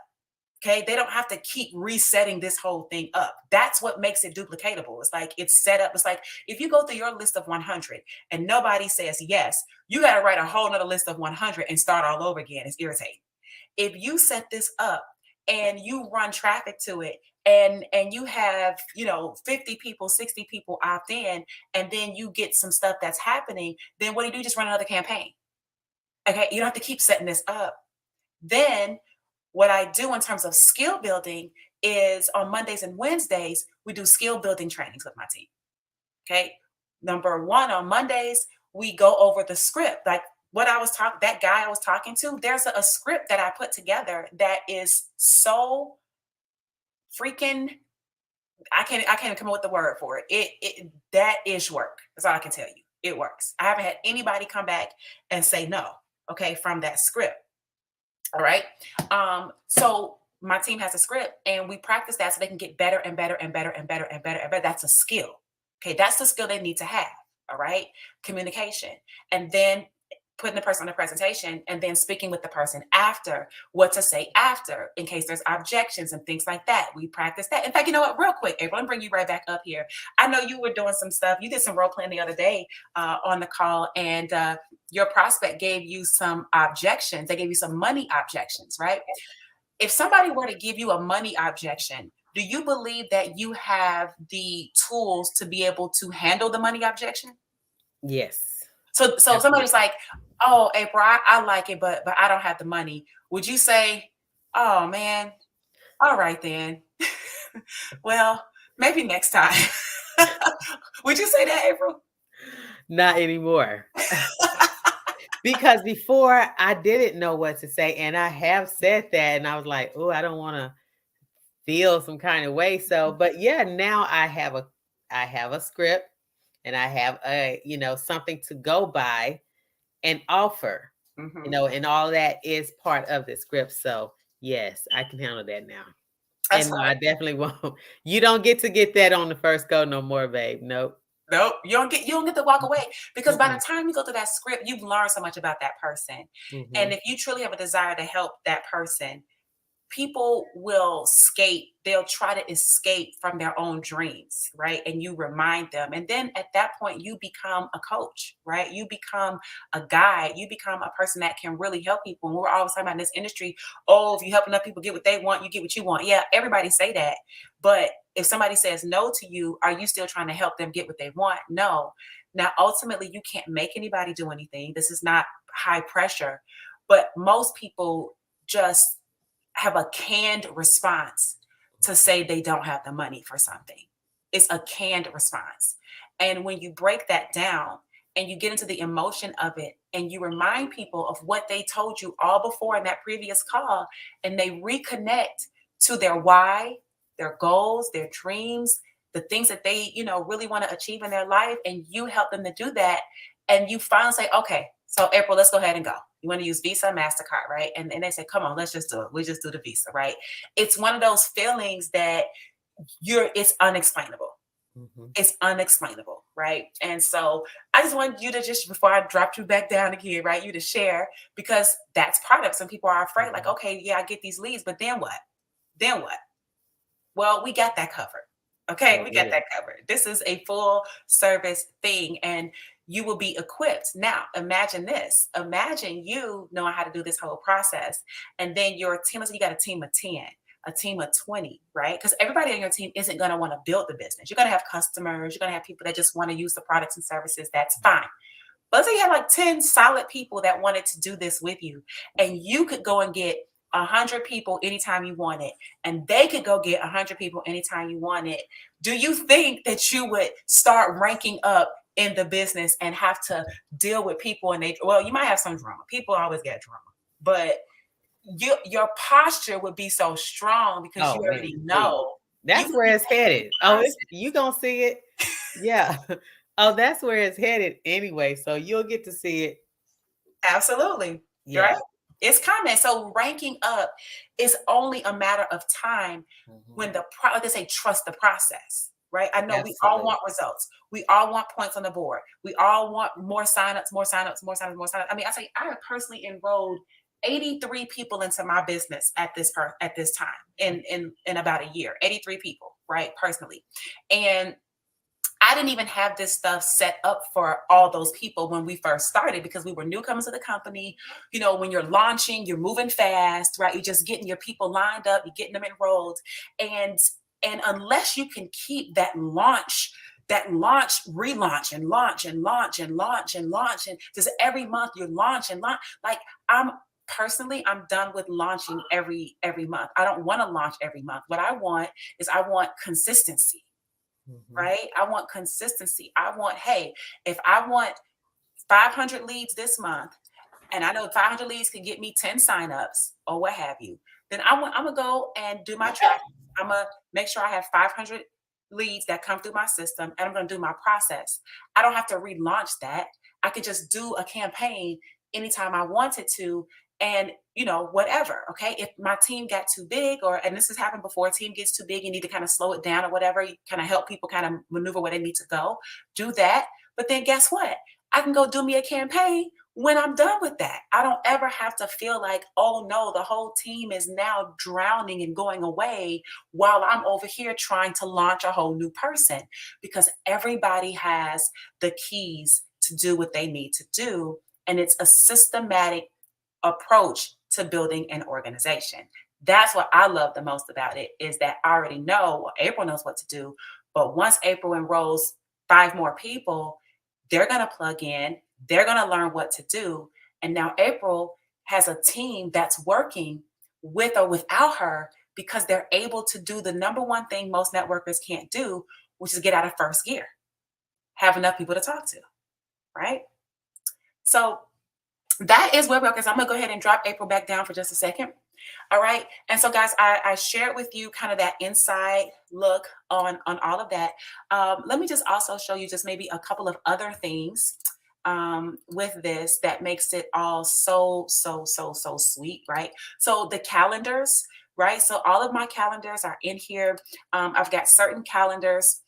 Okay, they don't have to keep resetting this whole thing up. That's what makes it duplicatable. It's like it's set up. It's like if you go through your list of 100 and nobody says yes, you got to write a whole nother list of 100 and start all over again. It's irritating. If you set this up and you run traffic to it and you have 50 people, 60 people opt in, and then you get some stuff that's happening, then what do? Just run another campaign. Okay, you don't have to keep setting this up. Then what I do in terms of skill building is on Mondays and Wednesdays, we do skill building trainings with my team. Okay. Number one, on Mondays, we go over the script. Like that guy I was talking to, there's a script that I put together that is so freaking, I can't even come up with the word for it. That is work. That's all I can tell you. It works. I haven't had anybody come back and say no. okay, from that script. All right. So my team has a script and we practice that so they can get better and better and better and better and better and better. That's a skill. Okay. That's the skill they need to have. All right. Communication. And then putting the person on the presentation and then speaking with the person after what to say after in case there's objections and things like that. We practice that. In fact, you know what? Real quick, April, I'm bring you right back up here. I know you were doing some stuff. You did some role playing the other day on the call, and your prospect gave you some objections. They gave you some money objections, right? If somebody were to give you a money objection, do you believe that you have the tools to be able to handle the money objection? Yes. So Absolutely. somebody's like, "Oh, April, I like it, but I don't have the money." Would you say, "Oh man, all right then. Well, maybe next time." Would you say that, April? Not anymore. Because before I didn't know what to say, and I have said that, and I was like, "Oh, I don't want to feel some kind of way." So, but yeah, now I have a script, and I have something to go by and offer, Mhm. and all that is part of the script. So yes, I can handle that now. That's And no, fine. I definitely won't. You don't get to get that on the first go no more, babe. Nope. Nope, you don't get to walk away because by the Mm-mm. time you go through that script, you've learned so much about that person. And Mhm. if you truly have a desire to help that person, people will escape. They'll try to escape from their own dreams, right? And you remind them. And then at that point, you become a coach, right? You become a guide. You become a person that can really help people. And we're always talking about in this industry, oh, if you help enough people get what they want, you get what you want. Yeah, everybody say that. But if somebody says no to you, are you still trying to help them get what they want? No. Now, ultimately, you can't make anybody do anything. This is not high pressure. But most people just have a canned response to say they don't have the money for something. It's a canned response. And when you break that down and you get into the emotion of it and you remind people of what they told you all before in that previous call, and they reconnect to their why, their goals, their dreams, the things that they, really want to achieve in their life, and you help them to do that. And you finally say, okay, so April, let's go ahead and go. You want to use Visa, MasterCard, right? And they say, come on, let's just do it. We just do the Visa, right? It's one of those feelings that it's unexplainable. Mhm. It's unexplainable, right? And so I just wanted you to before I dropped you back down again, right? You to share, because that's part of it. Some people are afraid, like, Mhm. okay, yeah, I get these leads, but then what? Then what? Well, we got that covered. Okay, For we got real. that covered. This is a full service thing, and you will be equipped. Now, imagine this. Imagine you knowing how to do this whole process, and then your team, let's say you got a team of 10, a team of 20, right? Because everybody on your team isn't going to want to build the business. You're going to have customers, you're going to have people that just want to use the products and services. That's fine. But let's say you had like 10 solid people that wanted to do this with you, and you could go and get 100 people anytime you want it, and they could go get 100 people anytime you want it. Do you think that you would start ranking up in the business and have to deal with people? And well, you might have some drama. People always get drama, but your posture would be so strong because you Oh man, already please. know you That's would where be it's taking the headed. Oh, process. you gonna see it. Yeah. Oh, that's where it's headed anyway. So you'll get to see it. Absolutely. Right? Yeah. It's coming. So ranking up is only a matter of time Mhm. when like they say, trust the process. Right? I know we all Absolutely. want results. We all want points on the board. We all want more signups, more signups, more signups, more signups. I mean, I say I have personally enrolled 83 people into my business at this time in about a year. 83 people, right? Personally. And I didn't even have this stuff set up for all those people when we first started because we were newcomers to the company. When you're launching, you're moving fast, right? You're just getting your people lined up, you're getting them enrolled. And unless you can keep that launch, relaunch and launch and launch and launch and launch, and just every month you launch and launch. Like I'm personally, I'm done with launching every month. I don't want to launch every month. What I want is I want consistency, Mhm. right? I want consistency. I want, hey, if I want 500 leads this month, and I know 500 leads can get me 10 signups or what have you, then I'm gonna go and do my tracking. I'm gonna make sure I have 500 leads that come through my system, and I'm gonna do my process. I don't have to relaunch that. I could just do a campaign anytime I wanted to. And, whatever. Okay. If my team got too big, and this has happened before, a team gets too big, you need to kind of slow it down or whatever, you kind of help people kind of maneuver where they need to go, do that. But then guess what? I can go do me a campaign when I'm done with that. I don't ever have to feel like, oh no, the whole team is now drowning and going away while I'm over here trying to launch a whole new person, because everybody has the keys to do what they need to do. And it's a systematic approach to building an organization. That's what I love the most about it, is that I already know, well, April knows what to do. But once April enrolls 5 more people, they're going to plug in, they're going to learn what to do. And now April has a team that's working with or without her, because they're able to do the number one thing most networkers can't do, which is get out of first gear, have enough people to talk to, right? So that is where we are, because I'm going to go ahead and drop April back down for just a second. All right. And so, guys, I shared with you kind of that inside look on all of that. Let me just also show you just maybe a couple of other things with this that makes it all so sweet, right? So the calendars, right? So all of my calendars are in here. I've got certain calendars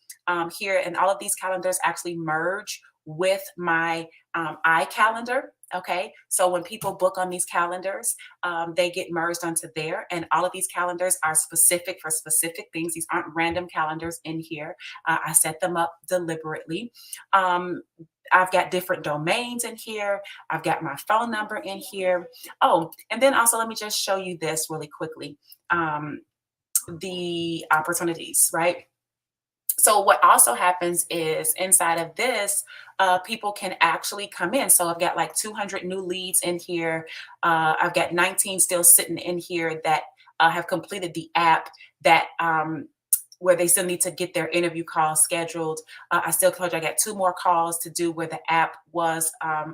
here, and all of these calendars actually merge with my iCalendar. Okay, so when people book on these calendars, they get merged onto there, and all of these calendars are specific for specific things. These aren't random calendars in here. I set them up deliberately. I've got different domains in here. I've got my phone number in here. Oh, and then also let me just show you this really quickly. The opportunities, right? So what also happens is inside of this, people can actually come in. So I've got like 200 new leads in here. I've got 19 still sitting in here that have completed the app, that where they still need to get their interview call scheduled. I still told you I got 2 more calls to do where the app was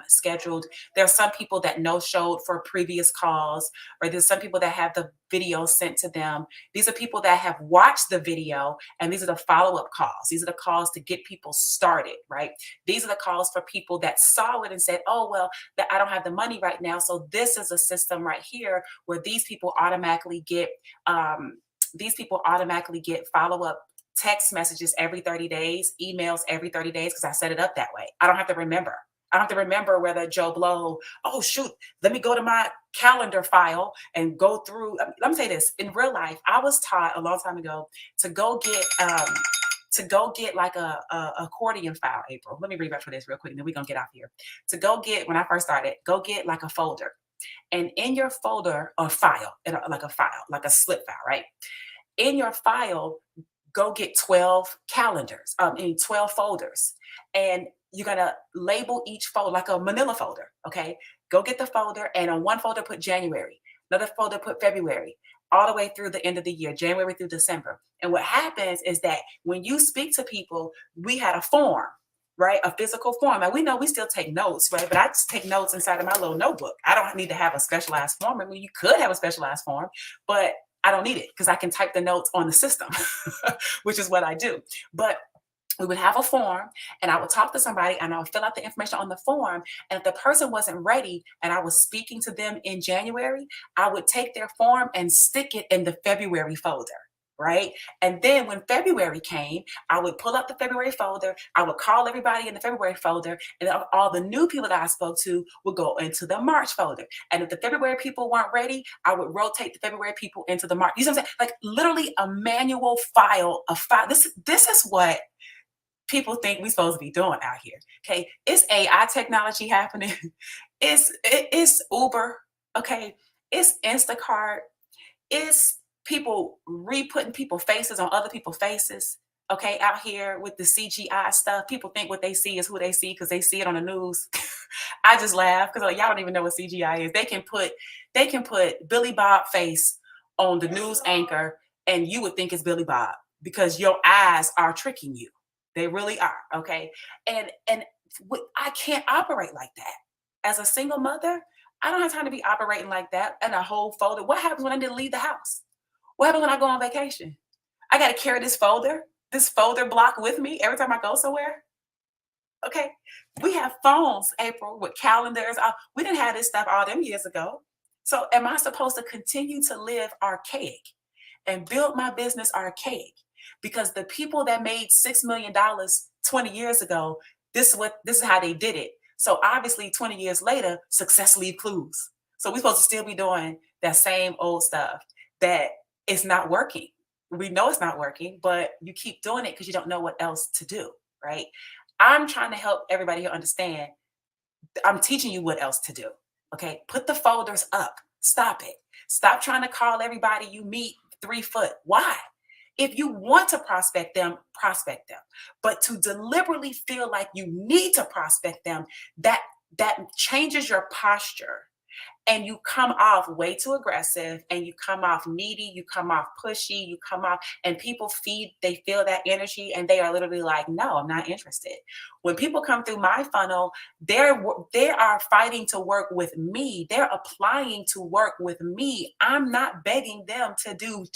scheduled. There are some people that no-showed for previous calls, or there's some people that have the video sent to them. These are people that have watched the video, and these are the follow-up calls. These are the calls to get people started, right? These are the calls for people that saw it and said, oh, well, that I don't have the money right now. So this is a system right here where these people automatically get follow-up text messages every 30 days, emails every 30 days, because I set it up that way. I don't have to remember. I don't have to remember whether Joe Blow, oh, shoot, let me go to my calendar file and go through. Let me say this. In real life, I was taught a long time ago to go get like a accordion file, April. Let me read back for this real quick, and then we're going to get off here. To go get, when I first started, go get like a folder. And in your folder, or file, like a slip file, right? In your file, go get 12 calendars, 12 folders. And you're going to label each folder like a manila folder, okay? Go get the folder, and on one folder, put January. Another folder, put February, all the way through the end of the year, January through December. And what happens is that when you speak to people, we had a form, right? A physical form. And we know we still take notes, right? But I just take notes inside of my little notebook. I don't need to have a specialized form. I mean, you could have a specialized form, but I don't need it because I can type the notes on the system, which is what I do. But we would have a form, and I would talk to somebody, and I would fill out the information on the form. And if the person wasn't ready and I was speaking to them in January, I would take their form and stick it in the February folder. Right. And then when February came, I would pull up the February folder. I would call everybody in the February folder, and all the new people that I spoke to would go into the March folder. And if the February people weren't ready, I would rotate the February people into the March. You know what I'm saying? Like literally a manual file, This is what people think we're supposed to be doing out here. Okay. It's AI technology happening. It's Uber. Okay. It's Instacart. It's people re-putting people's faces on other people's faces. Okay. Out here with the CGI stuff. People think what they see is who they see because they see it on the news. I just laugh because y'all don't even know what CGI is. They can put Billy Bob face on the news anchor, and you would think it's Billy Bob because your eyes are tricking you. They really are. Okay. And I can't operate like that. As a single mother, I don't have time to be operating like that and a whole folder. What happens when I need to leave the house? What happens when I go on vacation? I got to carry this folder block with me every time I go somewhere. Okay. We have phones, April, with calendars. We didn't have this stuff all them years ago. So am I supposed to continue to live archaic and build my business archaic? Because the people that made $6 million 20 years ago, this is how they did it. So obviously 20 years later, success leaves clues. So we're supposed to still be doing that same old stuff that is not working. We know it's not working, but you keep doing it because you don't know what else to do, right? I'm trying to help everybody here understand. I'm teaching you what else to do. Okay. Put the folders up. Stop it. Stop trying to call everybody you meet 3 foot. Why? If you want to prospect them, prospect them. But to deliberately feel like you need to prospect them, that changes your posture, and you come off way too aggressive, and you come off needy, you come off pushy, you come off, and people they feel that energy, and they are literally like, no, I'm not interested. When people come through my funnel, they are fighting to work with me. They're applying to work with me. I'm not begging them to do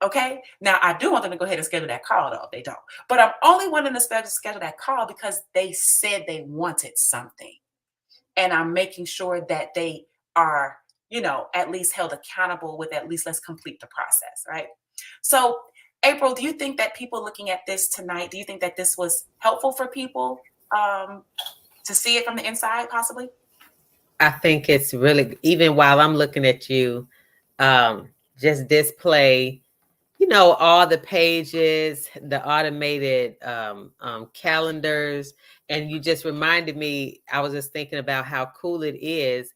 okay. Now I do want them to go ahead and schedule that call, though, if they don't. But I'm only wanting to schedule that call because they said they wanted something. And I'm making sure that they are, at least held accountable with, at least let's complete the process, right? So, April, do you think that people looking at this tonight, do you think that this was helpful for people to see it from the inside, possibly? I think it's really, even while I'm looking at you, just display, all the pages, the automated calendars. And you just reminded me, I was just thinking about how cool it is.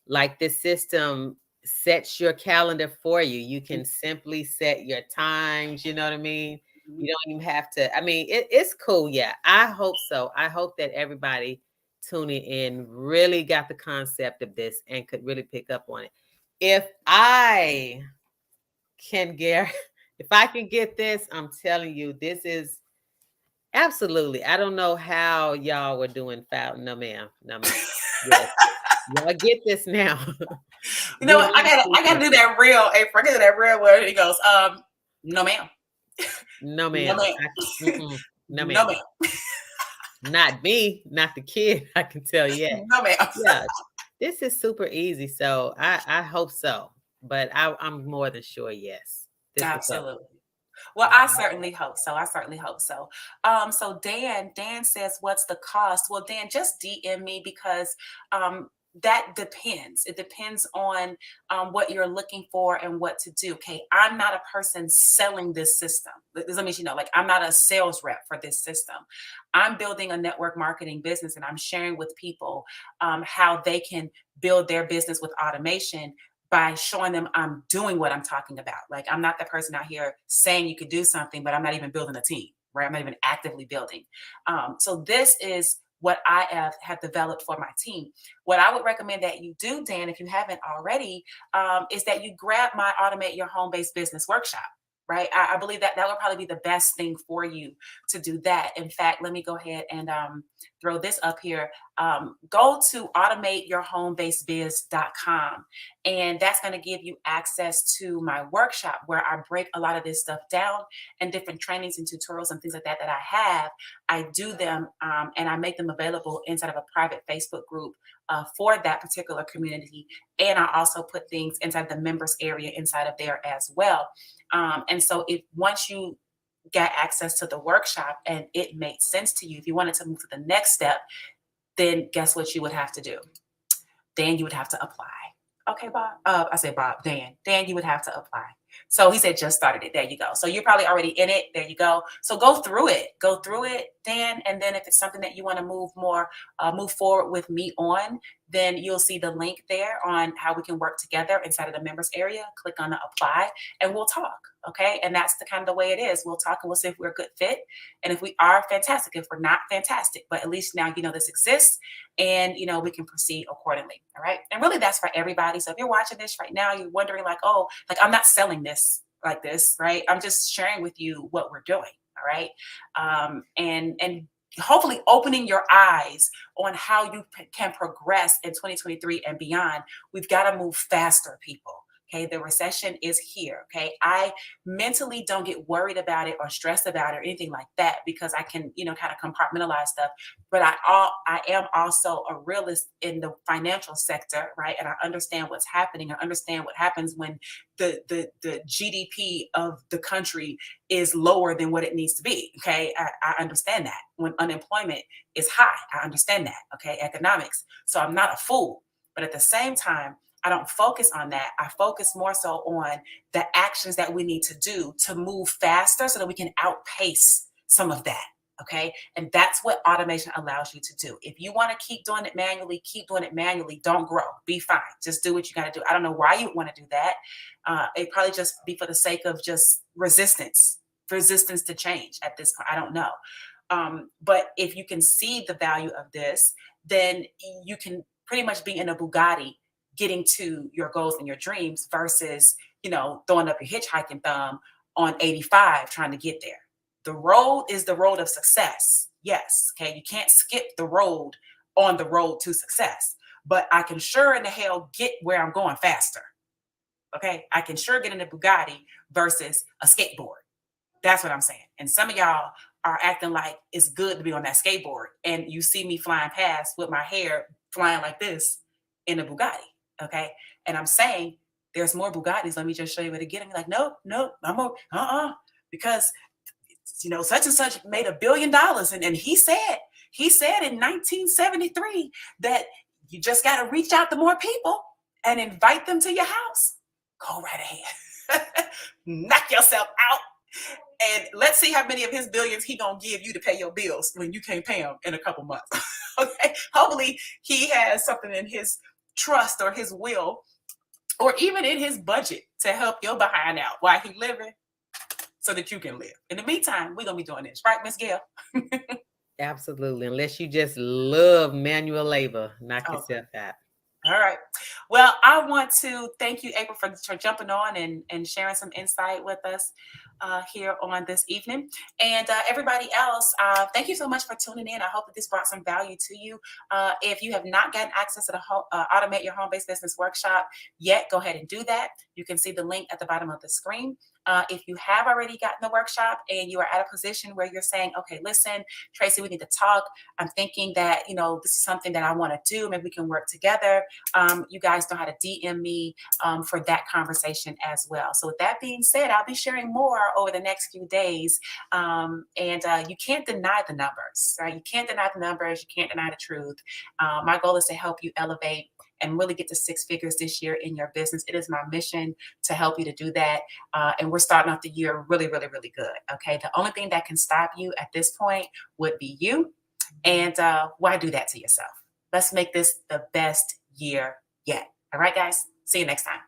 Like, this system sets your calendar for you. You can simply set your times, you know what I mean? You don't even have to, it's cool. Yeah, I hope so. I hope that everybody tuning in really got the concept of this and could really pick up on it. If I can get this, I'm telling you, this is absolutely. I don't know how y'all were doing foul. No, ma'am. No, ma'am. Yes. Y'all get this now. You know what? I gotta do that real, April. I gotta do that real where he goes, no ma'am. No, ma'am. No, No, no, ma'am. ma'am. Not me, not the kid. I can tell you. No, ma'am. Yeah, this is super easy. So I hope so. But I'm more than sure, yes. This was helpful. Absolutely. Well, I certainly hope so. I certainly hope so. So Dan says, what's the cost? Well, Dan, just DM me because that depends. It depends on what you're looking for and what to do. Okay. I'm not a person selling this system. Let me, like, I'm not a sales rep for this system. I'm building a network marketing business, and I'm sharing with people how they can build their business with automation by showing them I'm doing what I'm talking about. Like, I'm not the person out here saying you could do something, but I'm not even building a team, right? I'm not even actively building. So this is what I have developed for my team. What I would recommend that you do, Dan, if you haven't already, is that you grab my Automate Your Home-Based Business workshop. Right. I believe that would probably be the best thing for you to do that. In fact, let me go ahead and throw this up here. Go to automateyourhomebasedbiz.com. And that's going to give you access to my workshop where I break a lot of this stuff down, and different trainings and tutorials and things like that I have. I do them and I make them available inside of a private Facebook group for that particular community. And I also put things inside the members area inside of there as well. And so if once you get access to the workshop and it made sense to you, if you wanted to move to the next step, then guess what you would have to do? Then you would have to apply. Okay, Bob. I said Bob, Dan. Dan, you would have to apply. So he said just started it. There you go. So you're probably already in it. There you go. So go through it. Go through it, Dan. And then if it's something that you want to move forward with me on, then you'll see the link there on how we can work together inside of the members area. Click on the apply and we'll talk. Okay. And that's the kind of the way it is. We'll talk and we'll see if we're a good fit. And if we are, fantastic. If we're not, fantastic. But at least now you know this exists, and we can proceed accordingly. All right. And really that's for everybody. So if you're watching this right now, you're wondering like, oh, like I'm not selling this like this, right? I'm just sharing with you what we're doing. All right. And hopefully opening your eyes on how you can progress in 2023 and beyond. We've got to move faster, people. Okay, the recession is here. Okay, I mentally don't get worried about it or stressed about it or anything like that because I can, kind of compartmentalize stuff. But I am also a realist in the financial sector, right? And I understand what's happening. I understand what happens when the GDP of the country is lower than what it needs to be. Okay, I understand that. When unemployment is high, I understand that. Okay, economics. So I'm not a fool, but at the same time, I don't focus on that. I focus more so on the actions that we need to do to move faster so that we can outpace some of that. Okay. And that's what automation allows you to do. If you want to keep doing it manually, keep doing it manually. Don't grow. Be fine. Just do what you got to do. I don't know why you want to do that. It probably just be for the sake of just resistance to change at this point. I don't know. But if you can see the value of this, then you can pretty much be in a Bugatti getting to your goals and your dreams versus, throwing up your hitchhiking thumb on 85 trying to get there. The road is the road of success. Yes. Okay. You can't skip the road on the road to success, but I can sure in the hell get where I'm going faster. Okay. I can sure get in a Bugatti versus a skateboard. That's what I'm saying. And some of y'all are acting like it's good to be on that skateboard. And you see me flying past with my hair flying like this in a Bugatti. Okay. And I'm saying there's more Bugattis. Let me just show you where to get them. You're like, nope, I'm more, because such and such made $1 billion. And he said in 1973 that you just got to reach out to more people and invite them to your house. Go right ahead. Knock yourself out. And let's see how many of his billions he gonna give you to pay your bills when you can't pay them in a couple months. Okay. Hopefully he has something in his trust or his will or even in his budget to help your behind out while he living so that you can live. In the meantime, we're gonna be doing this, right, Miss Gail? Absolutely. Unless you just love manual labor, knock yourself out. All right. Well, I want to thank you, April, for jumping on and sharing some insight with us here on this evening. And everybody else, thank you so much for tuning in. I hope that this brought some value to you. If you have not gotten access to the Automate Your Home-Based Business Workshop yet, go ahead and do that. You can see the link at the bottom of the screen. If you have already gotten the workshop and you are at a position where you're saying, okay, listen, Tracy, we need to talk. I'm thinking that, this is something that I want to do. Maybe we can work together. You guys know how to DM me for that conversation as well. So with that being said, I'll be sharing more over the next few days. And you can't deny the numbers, right? You can't deny the numbers. You can't deny the truth. My goal is to help you elevate and really get to 6 figures this year in your business. It is my mission to help you to do that. And we're starting off the year really, really, really good. Okay. The only thing that can stop you at this point would be you. And why do that to yourself? Let's make this the best year yet. All right, guys. See you next time.